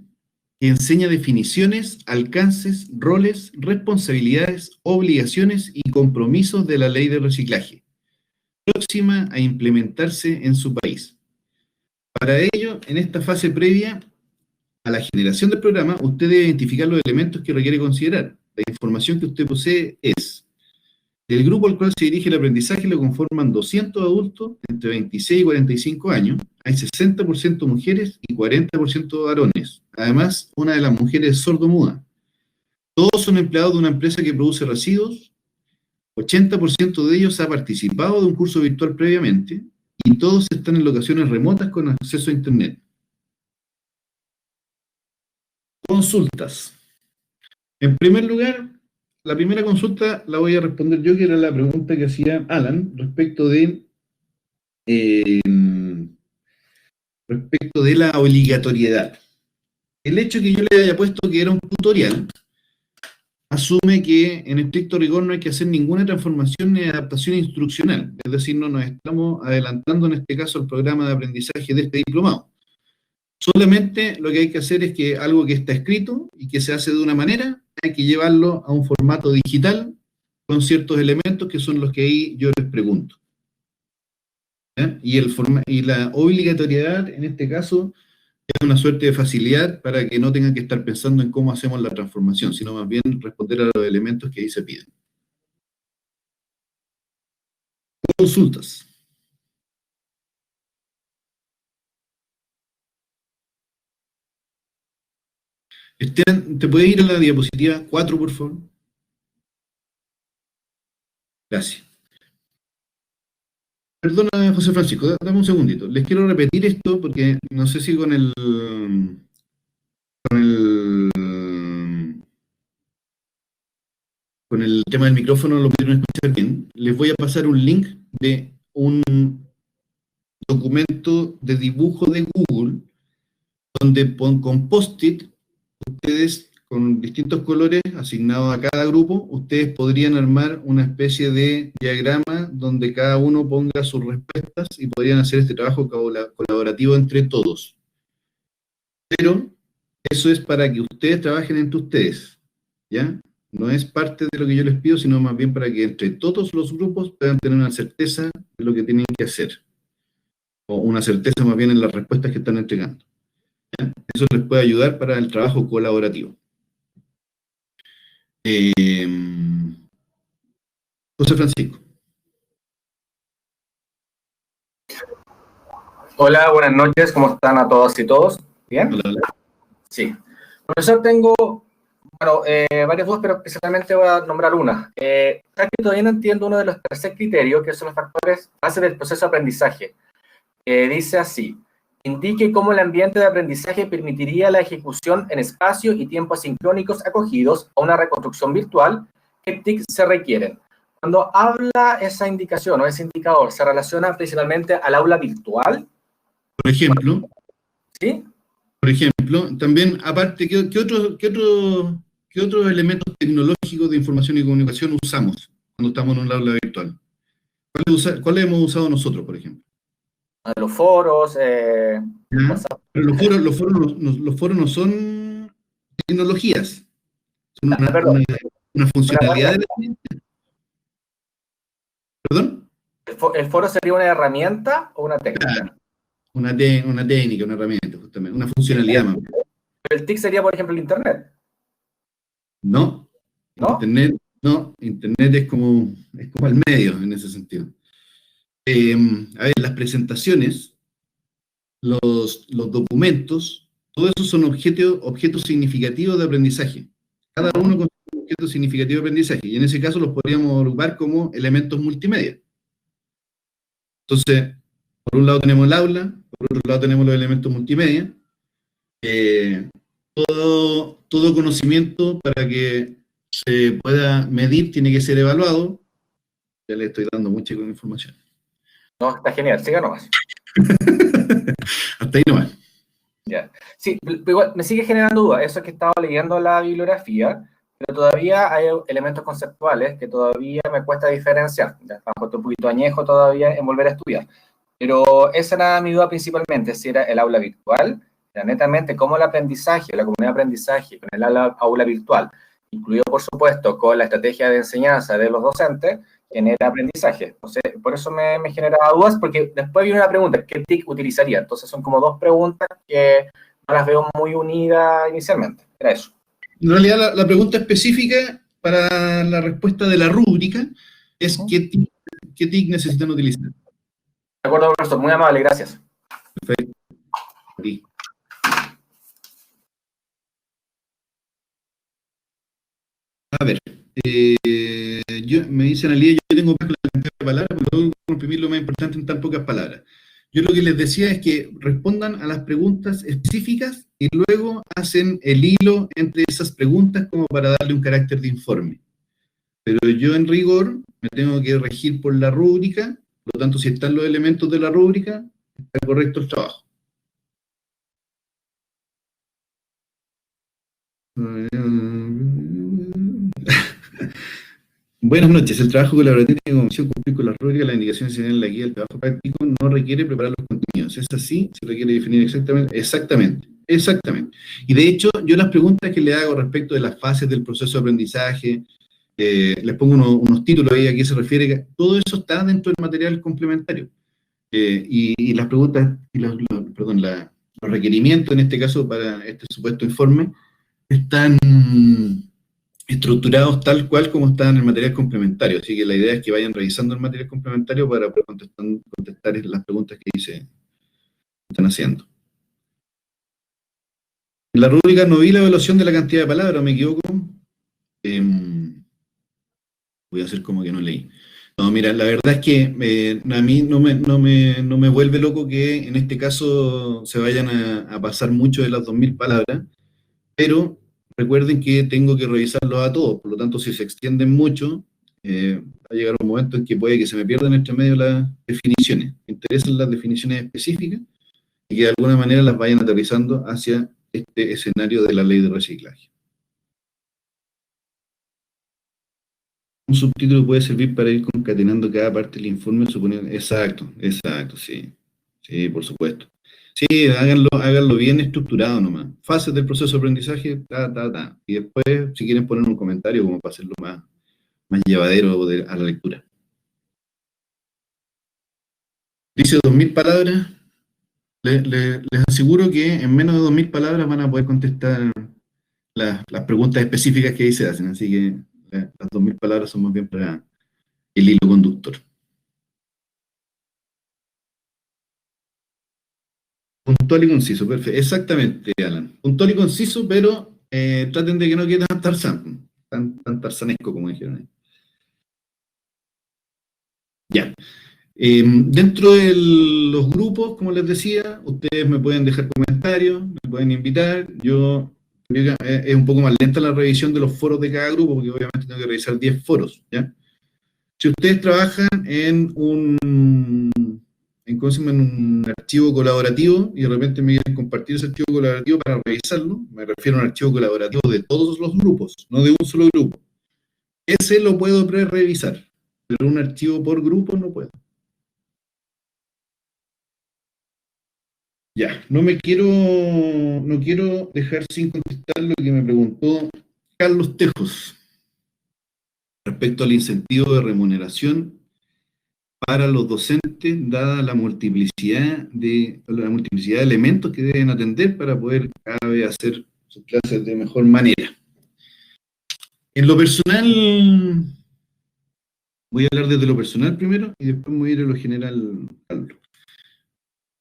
A: que enseña definiciones, alcances, roles, responsabilidades, obligaciones y compromisos de la ley de reciclaje, próxima a implementarse en su país. Para ello, en esta fase previa a la generación del programa, usted debe identificar los elementos que requiere considerar. La información que usted posee es: el grupo al cual se dirige el aprendizaje lo conforman 200 adultos entre 26 y 45 años, hay 60% mujeres y 40% varones. Además, una de las mujeres es sordomuda. Todos son empleados de una empresa que produce residuos, 80% de ellos ha participado de un curso virtual previamente, y todos están en locaciones remotas con acceso a Internet. Consultas. En primer lugar, la primera consulta la voy a responder yo, que era la pregunta que hacía Alan respecto de la obligatoriedad. El hecho que yo le haya puesto que era un tutorial asume que en estricto rigor no hay que hacer ninguna transformación ni adaptación instruccional, es decir, no nos estamos adelantando en este caso al programa de aprendizaje de este diplomado. Solamente lo que hay que hacer es que algo que está escrito y que se hace de una manera, hay que llevarlo a un formato digital con ciertos elementos que son los que ahí yo les pregunto. ¿Ya? Y la obligatoriedad en este caso es una suerte de facilidad para que no tengan que estar pensando en cómo hacemos la transformación, sino más bien responder a los elementos que ahí se piden. Consultas. Esteban, ¿te puedes ir a la diapositiva 4, por favor? Gracias. Perdona, José Francisco, dame un segundito. Les quiero repetir esto porque no sé si con el tema del micrófono lo pudieron escuchar bien. Les voy a pasar un link de un documento de dibujo de Google donde con post-it ustedes con distintos colores asignados a cada grupo, ustedes podrían armar una especie de diagrama donde cada uno ponga sus respuestas y podrían hacer este trabajo colaborativo entre todos. Pero eso es para que ustedes trabajen entre ustedes, ¿ya? No es parte de lo que yo les pido, sino más bien para que entre todos los grupos puedan tener una certeza de lo que tienen que hacer. O una certeza más bien en las respuestas que están entregando. ¿Ya? Eso les puede ayudar para el trabajo colaborativo. José Francisco.
J: Hola, buenas noches, ¿cómo están a todas y todos? ¿Bien?
A: Hola, hola.
J: Sí. Profesor, tengo varias dudas, pero especialmente voy a nombrar una. Ya que todavía no entiendo uno de los tercer criterios, que son los factores base del proceso de aprendizaje. Dice así: indique cómo el ambiente de aprendizaje permitiría la ejecución en espacio y tiempo asincrónicos acogidos a una reconstrucción virtual. ¿Qué TIC se requieren? Cuando habla esa indicación o ese indicador, ¿se relaciona principalmente al aula virtual?
A: Por ejemplo.
J: ¿Sí?
A: Por ejemplo, también, aparte, ¿qué otros elementos tecnológicos de información y comunicación usamos cuando estamos en un aula virtual? ¿Cuáles hemos usado nosotros, por ejemplo?
J: Los foros.
A: Pero los foros no son tecnologías, son una funcionalidad de la herramienta. ¿Perdón?
J: ¿El foro sería una herramienta o una técnica?
A: Claro, una técnica, una herramienta, justamente, una funcionalidad más.
J: ¿El TIC sería, por ejemplo, el Internet?
A: No.
J: ¿No?
A: Internet es como al medio en ese sentido. A ver, las presentaciones, los documentos, todo eso son objetos significativos de aprendizaje. Cada uno con un objeto significativo de aprendizaje, y en ese caso los podríamos agrupar como elementos multimedia. Entonces, por un lado tenemos el aula, por otro lado tenemos los elementos multimedia. Todo conocimiento para que se pueda medir tiene que ser evaluado. Ya le estoy dando mucha información.
J: No, está genial, siga nomás.
A: Hasta ahí nomás.
J: Ya. Sí, igual me sigue generando duda. Eso es que estaba leyendo la bibliografía, pero todavía hay elementos conceptuales que todavía me cuesta diferenciar. Ya está un poquito añejo todavía en volver a estudiar. Pero esa era mi duda principalmente, si era el aula virtual, era netamente cómo el aprendizaje, la comunidad de aprendizaje, con el aula virtual, incluido por supuesto con la estrategia de enseñanza de los docentes, genera aprendizaje. Entonces, por eso me generaba dudas, porque después viene una pregunta, ¿qué TIC utilizaría? Entonces son como dos preguntas que no las veo muy unidas inicialmente. Era eso.
A: En realidad la pregunta específica para la respuesta de la rúbrica es ¿qué TIC necesitan utilizar?
J: De acuerdo, profesor, muy amable, gracias.
A: Perfecto. A ti. A ver, me dicen Alía, yo tengo más que la cantidad de palabras, pero tengo que comprimir lo más importante en tan pocas palabras. Yo lo que les decía es que respondan a las preguntas específicas y luego hacen el hilo entre esas preguntas como para darle un carácter de informe. Pero yo en rigor me tengo que regir por la rúbrica, por lo tanto si están los elementos de la rúbrica, está correcto el trabajo. Buenas noches. El trabajo colaborativo de comisión cumplir con la rúbrica, las indicaciones señalan en la guía del trabajo práctico no requiere preparar los contenidos. ¿Es así? Se requiere definir exactamente. Y de hecho, yo las preguntas que le hago respecto de las fases del proceso de aprendizaje, les pongo unos títulos ahí a qué se refiere, todo eso está dentro del material complementario. Y las preguntas, los requerimientos en este caso para este supuesto informe, están estructurados tal cual como están en el material complementario. Así que la idea es que vayan revisando el material complementario para poder contestar las preguntas que están haciendo. En la rúbrica no vi la evaluación de la cantidad de palabras, ¿me equivoco? Voy a hacer como que no leí. No, mira, la verdad es que a mí no me vuelve loco que en este caso se vayan a pasar mucho de las 2000 palabras, pero recuerden que tengo que revisarlos a todos, por lo tanto, si se extienden mucho, va a llegar un momento en que puede que se me pierdan entre medio las definiciones. Me interesan las definiciones específicas y que de alguna manera las vayan aterrizando hacia este escenario de la ley de reciclaje. Un subtítulo puede servir para ir concatenando cada parte del informe, suponiendo... Exacto, sí. Sí, por supuesto. Sí, háganlo bien estructurado nomás. Fases del proceso de aprendizaje, Y después, si quieren poner un comentario, como para hacerlo más llevadero a la lectura. Dice 2000 palabras. Les aseguro que en menos de 2000 palabras van a poder contestar las preguntas específicas que ahí se hacen. Así que las 2000 palabras son más bien para el hilo conductor. Puntual y conciso, perfecto. Exactamente, Alan. Puntual y conciso, pero traten de que no quede tan tarzán, tan tarzanesco como dijeron ahí. Ya. Dentro de los grupos, como les decía, ustedes me pueden dejar comentarios, me pueden invitar. Yo creo que es un poco más lenta la revisión de los foros de cada grupo, porque obviamente tengo que revisar 10 foros, ¿ya? Si ustedes trabajan en un archivo colaborativo y de repente me quieren compartir ese archivo colaborativo para revisarlo, me refiero a un archivo colaborativo de todos los grupos, no de un solo grupo. Ese lo puedo pre-revisar, pero un archivo por grupo no puedo. Ya, no quiero dejar sin contestar lo que me preguntó Carlos Tejos respecto al incentivo de remuneración para los docentes, dada la multiplicidad de elementos que deben atender para poder cada vez hacer sus clases de mejor manera. En lo personal, voy a hablar desde lo personal primero y después voy a ir a lo general, Carlos.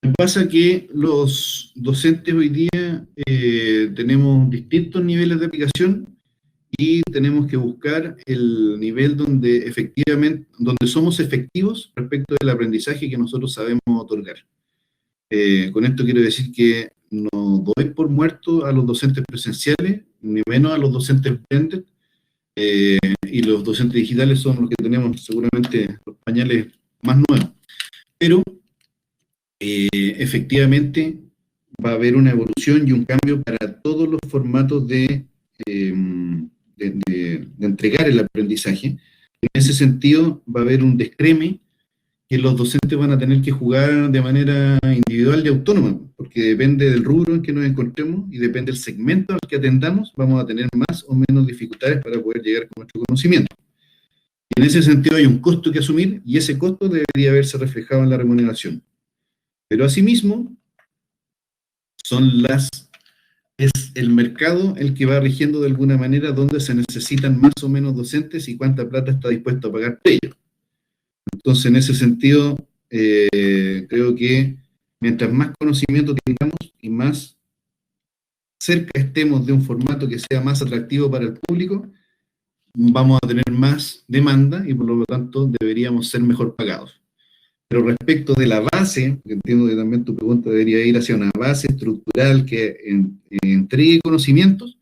A: Me pasa que los docentes hoy día tenemos distintos niveles de aplicación y tenemos que buscar el nivel donde somos efectivos respecto del aprendizaje que nosotros sabemos otorgar. Con esto quiero decir que no doy por muerto a los docentes presenciales, ni menos a los docentes blended, y los docentes digitales son los que tenemos seguramente los pañales más nuevos. Pero efectivamente va a haber una evolución y un cambio para todos los formatos de entregar el aprendizaje. En ese sentido va a haber un descreme que los docentes van a tener que jugar de manera individual y autónoma, porque depende del rubro en que nos encontremos y depende del segmento al que atendamos, vamos a tener más o menos dificultades para poder llegar con nuestro conocimiento. En ese sentido hay un costo que asumir y ese costo debería verse reflejado en la remuneración. Pero asimismo, es el mercado el que va rigiendo de alguna manera dónde se necesitan más o menos docentes y cuánta plata está dispuesto a pagar por ello. Entonces, en ese sentido, creo que mientras más conocimiento tengamos y más cerca estemos de un formato que sea más atractivo para el público, vamos a tener más demanda y por lo tanto deberíamos ser mejor pagados. Pero respecto de la base, entiendo que también tu pregunta debería ir hacia una base estructural que entregue conocimientos,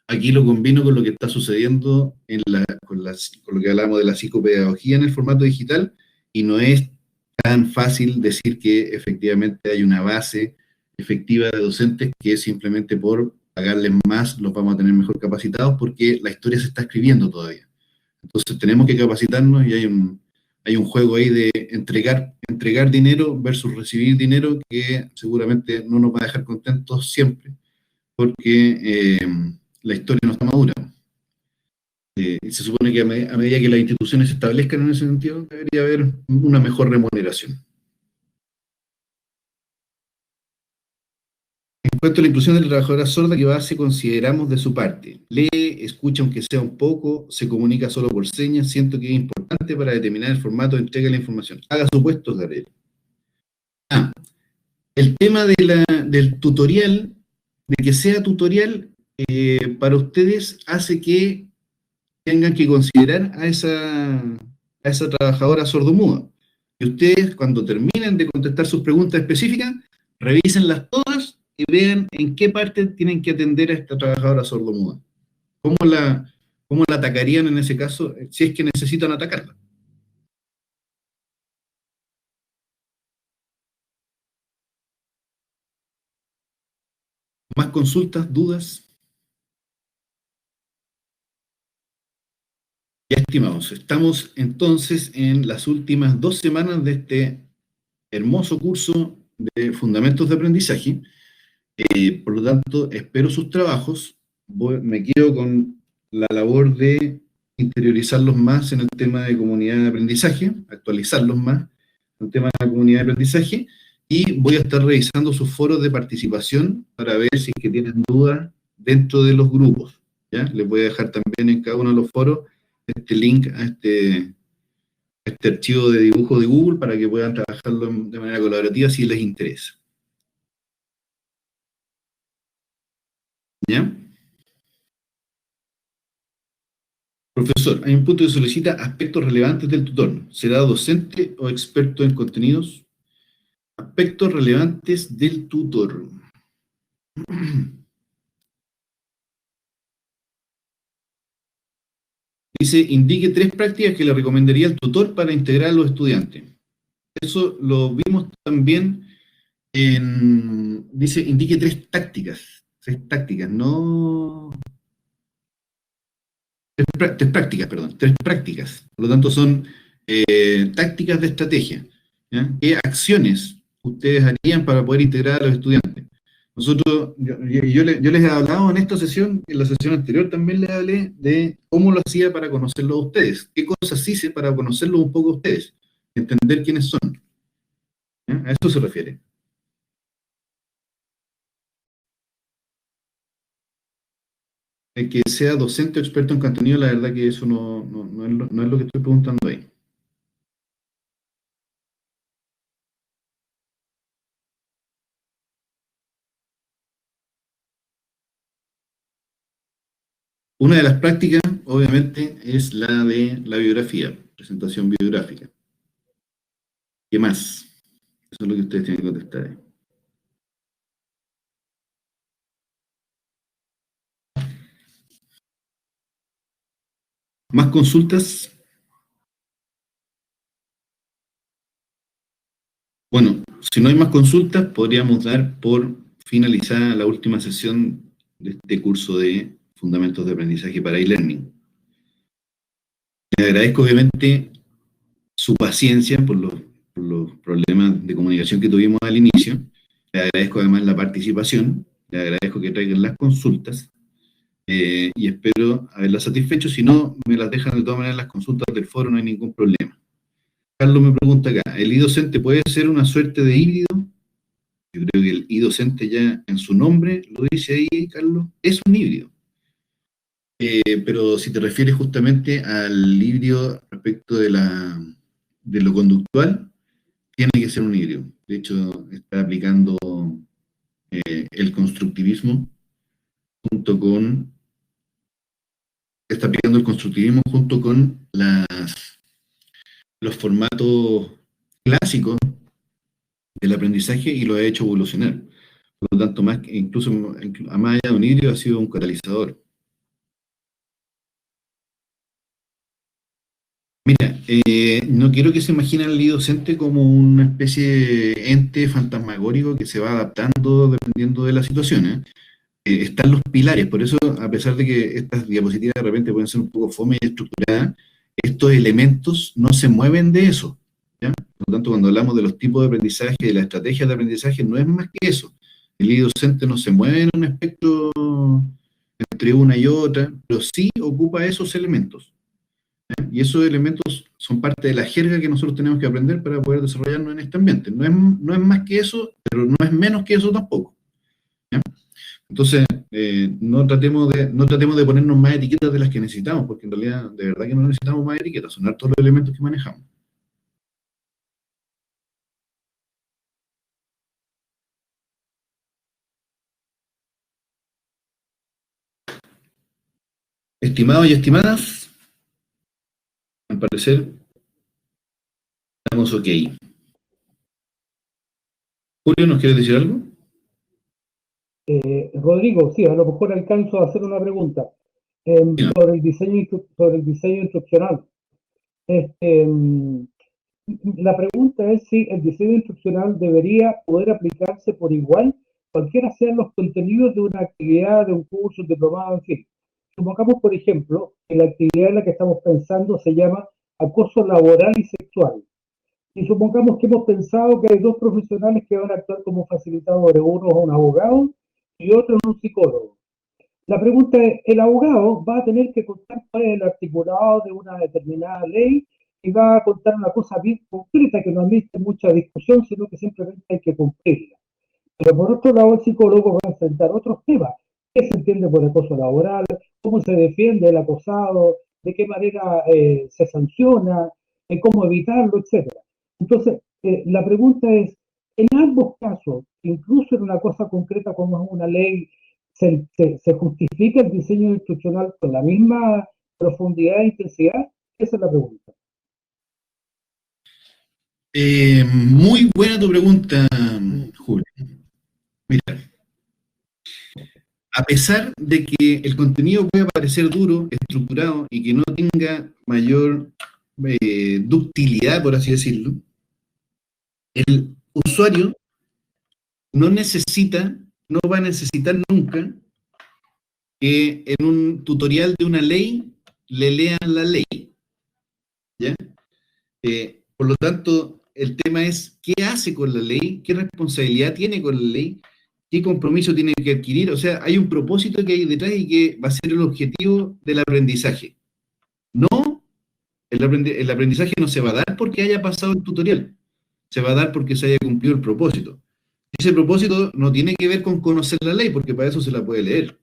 A: aquí lo combino con lo que está sucediendo con lo que hablamos de la psicopedagogía en el formato digital, y no es tan fácil decir que efectivamente hay una base efectiva de docentes que simplemente por pagarles más los vamos a tener mejor capacitados, porque la historia se está escribiendo todavía. Entonces tenemos que capacitarnos y hay un juego ahí de entregar dinero versus recibir dinero que seguramente no nos va a dejar contentos siempre, porque la historia no está madura. Se supone que a medida que las instituciones se establezcan en ese sentido, debería haber una mejor remuneración. En Respecto a la inclusión de la trabajadora sorda, ¿qué base consideramos de su parte? Lee, escucha aunque sea un poco, se comunica solo por señas, siento que es importante para determinar el formato de entrega de la información. Haga supuestos, Gabriel. El tema del tutorial, de que sea tutorial, para ustedes hace que tengan que considerar a esa trabajadora sordomuda. Y ustedes, cuando terminen de contestar sus preguntas específicas, revísenlas todas y vean en qué parte tienen que atender a esta trabajadora sordomuda. ¿Cómo la atacarían en ese caso, si es que necesitan atacarla? ¿Más consultas, dudas? Ya, estimados, estamos entonces en las últimas 2 semanas de este hermoso curso de Fundamentos de Aprendizaje. Por lo tanto, espero sus trabajos. Me quedo con la labor de interiorizarlos más en el tema de comunidad de aprendizaje, actualizarlos más en el tema de la comunidad de aprendizaje, y voy a estar revisando sus foros de participación para ver si es que tienen dudas dentro de los grupos. ¿Ya? Les voy a dejar también en cada uno de los foros este link a este archivo de dibujo de Google para que puedan trabajarlo de manera colaborativa si les interesa. ¿Ya? Profesor, hay un punto que solicita aspectos relevantes del tutor. ¿Será docente o experto en contenidos? Aspectos relevantes del tutor. Dice, indique 3 prácticas que le recomendaría al tutor para integrar a los estudiantes. Eso lo vimos también dice, indique 3 tácticas. 3 tácticas, no... 3 prácticas, perdón. 3 prácticas. Por lo tanto, son tácticas de estrategia. ¿Ya? ¿Qué acciones ustedes harían para poder integrar a los estudiantes? Nosotros, yo les he hablado en esta sesión, en la sesión anterior también les hablé de cómo lo hacía para conocerlos a ustedes, qué cosas hice para conocerlos un poco a ustedes, entender quiénes son. ¿Ya? A eso se refiere. El que sea docente o experto en contenido, la verdad que eso no es lo que estoy preguntando ahí. Una de las prácticas, obviamente, es la de la biografía, presentación biográfica. ¿Qué más? Eso es lo que ustedes tienen que contestar ahí. ¿Más consultas? Bueno, si no hay más consultas, podríamos dar por finalizada la última sesión de este curso de Fundamentos de Aprendizaje para e-Learning. Les agradezco, obviamente, su paciencia por los problemas de comunicación que tuvimos al inicio. Les agradezco además la participación, les agradezco que traigan las consultas, y espero haberlas satisfecho. Si no, me las dejan de todas maneras las consultas del foro, no hay ningún problema. Carlos me pregunta acá, ¿el i-docente puede ser una suerte de híbrido? Yo creo que el i-docente ya en su nombre, lo dice ahí, Carlos, es un híbrido. Pero si te refieres justamente al híbrido respecto de lo conductual, tiene que ser un híbrido. De hecho, está aplicando el constructivismo junto con los formatos clásicos del aprendizaje y lo ha hecho evolucionar. Por lo tanto, más allá de un híbrido, ha sido un catalizador. Mira, no quiero que se imaginen al docente como una especie de ente fantasmagórico que se va adaptando dependiendo de la situación. Están los pilares, por eso, a pesar de que estas diapositivas de repente pueden ser un poco fome y estructuradas, estos elementos no se mueven de eso. ¿Ya? Por lo tanto, cuando hablamos de los tipos de aprendizaje, de las estrategias de aprendizaje, no es más que eso. El docente no se mueve en un espectro entre una y otra, pero sí ocupa esos elementos. ¿Ya? Y esos elementos son parte de la jerga que nosotros tenemos que aprender para poder desarrollarnos en este ambiente. No es más que eso, pero no es menos que eso tampoco. Entonces, no tratemos de ponernos más etiquetas de las que necesitamos, porque en realidad, de verdad que no necesitamos más etiquetas, son hartos los elementos que manejamos. Estimados y estimadas, al parecer, estamos ok. Julio, ¿nos quieres decir algo?
K: Rodrigo, sí, a lo mejor alcanzo a hacer una pregunta sobre el diseño instruccional. La pregunta es si el diseño instruccional debería poder aplicarse por igual, cualquiera sean los contenidos de una actividad, de un curso, un diplomado, en fin. Supongamos, por ejemplo, que la actividad en la que estamos pensando se llama acoso laboral y sexual. Y supongamos que hemos pensado que hay dos profesionales que van a actuar como facilitadores, uno es un abogado y otro es un psicólogo. La pregunta es, el abogado va a tener que contar cuál es el articulado de una determinada ley y va a contar una cosa bien concreta que no admite mucha discusión, sino que simplemente hay que cumplirla. Pero por otro lado, el psicólogo va a enfrentar otros temas. ¿Qué se entiende por acoso laboral? ¿Cómo se defiende el acosado? ¿De qué manera se sanciona? ¿Cómo evitarlo? Etcétera. Entonces, la pregunta es, en ambos casos, incluso en una cosa concreta como es una ley, ¿se justifica el diseño instruccional con la misma profundidad e intensidad? Esa es la pregunta.
A: Muy buena tu pregunta, Julio. Mira, a pesar de que el contenido puede parecer duro, estructurado y que no tenga mayor ductilidad, por así decirlo, el usuario no va a necesitar nunca que en un tutorial de una ley le lean la ley, ¿ya? Por lo tanto, el tema es qué hace con la ley, qué responsabilidad tiene con la ley, qué compromiso tiene que adquirir. O sea, hay un propósito que hay detrás y que va a ser el objetivo del aprendizaje. No, el aprendizaje no se va a dar porque haya pasado el tutorial, se va a dar porque se haya cumplido el propósito. Ese propósito no tiene que ver con conocer la ley, porque para eso se la puede leer.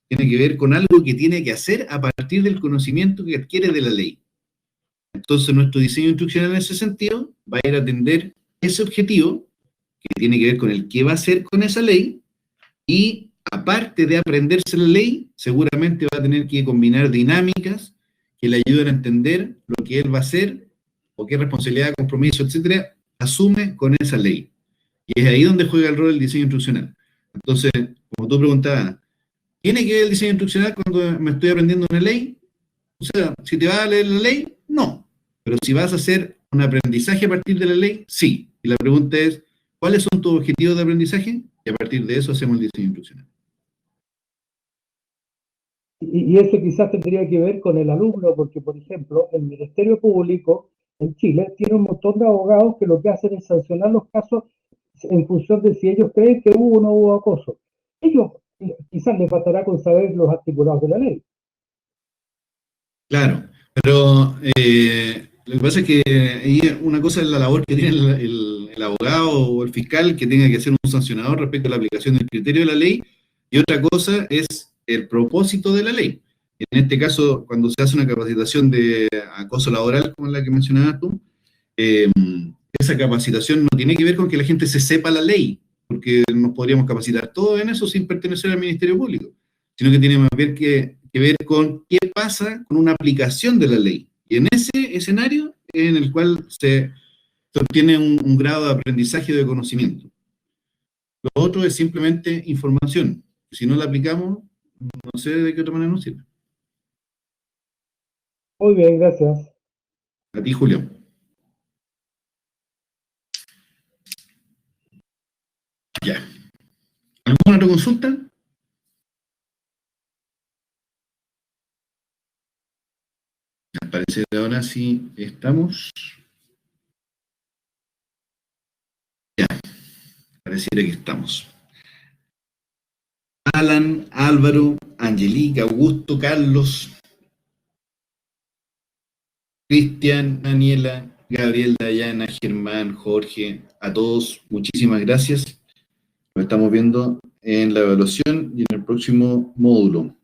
A: Tiene que ver con algo que tiene que hacer a partir del conocimiento que adquiere de la ley. Entonces, nuestro diseño instruccional en ese sentido va a ir a atender ese objetivo, que tiene que ver con el qué va a hacer con esa ley, y aparte de aprenderse la ley, seguramente va a tener que combinar dinámicas que le ayuden a entender lo que él va a hacer, o qué responsabilidad, compromiso, etcétera, asume con esa ley. Y es ahí donde juega el rol del diseño instruccional. Entonces, como tú preguntabas, ¿tiene que ver el diseño instruccional cuando me estoy aprendiendo una ley? O sea, si te vas a leer la ley, no. Pero si vas a hacer un aprendizaje a partir de la ley, sí. Y la pregunta es, ¿cuáles son tus objetivos de aprendizaje? Y a partir de eso hacemos el diseño instruccional.
K: Y eso quizás tendría que ver con el alumno, porque, por ejemplo, el Ministerio Público en Chile tiene un montón de abogados que lo que hacen es sancionar los casos en función de si ellos creen que hubo o no hubo acoso. Ellos quizás les bastará con saber los articulados de la ley.
A: Claro, pero lo que pasa es que una cosa es la labor que tiene el abogado o el fiscal, que tenga que ser un sancionador respecto a la aplicación del criterio de la ley, y otra cosa es el propósito de la ley. En este caso, cuando se hace una capacitación de acoso laboral, como la que mencionabas tú, esa capacitación no tiene que ver con que la gente se sepa la ley, porque nos podríamos capacitar todos en eso sin pertenecer al Ministerio Público, sino que tiene más bien que ver con qué pasa con una aplicación de la ley. Y en ese escenario en el cual se obtiene un grado de aprendizaje o de conocimiento. Lo otro es simplemente información. Si no la aplicamos, no sé de qué otra manera nos sirve.
K: Muy bien, gracias.
A: A ti, Julio. Ya. ¿Alguna otra consulta? Al parecer ahora sí estamos. Ya. Pareciera que estamos. Alan, Álvaro, Angelica, Augusto, Carlos, Cristian, Daniela, Gabriel, Dayana, Germán, Jorge, a todos, muchísimas gracias. Nos estamos viendo en la evaluación y en el próximo módulo.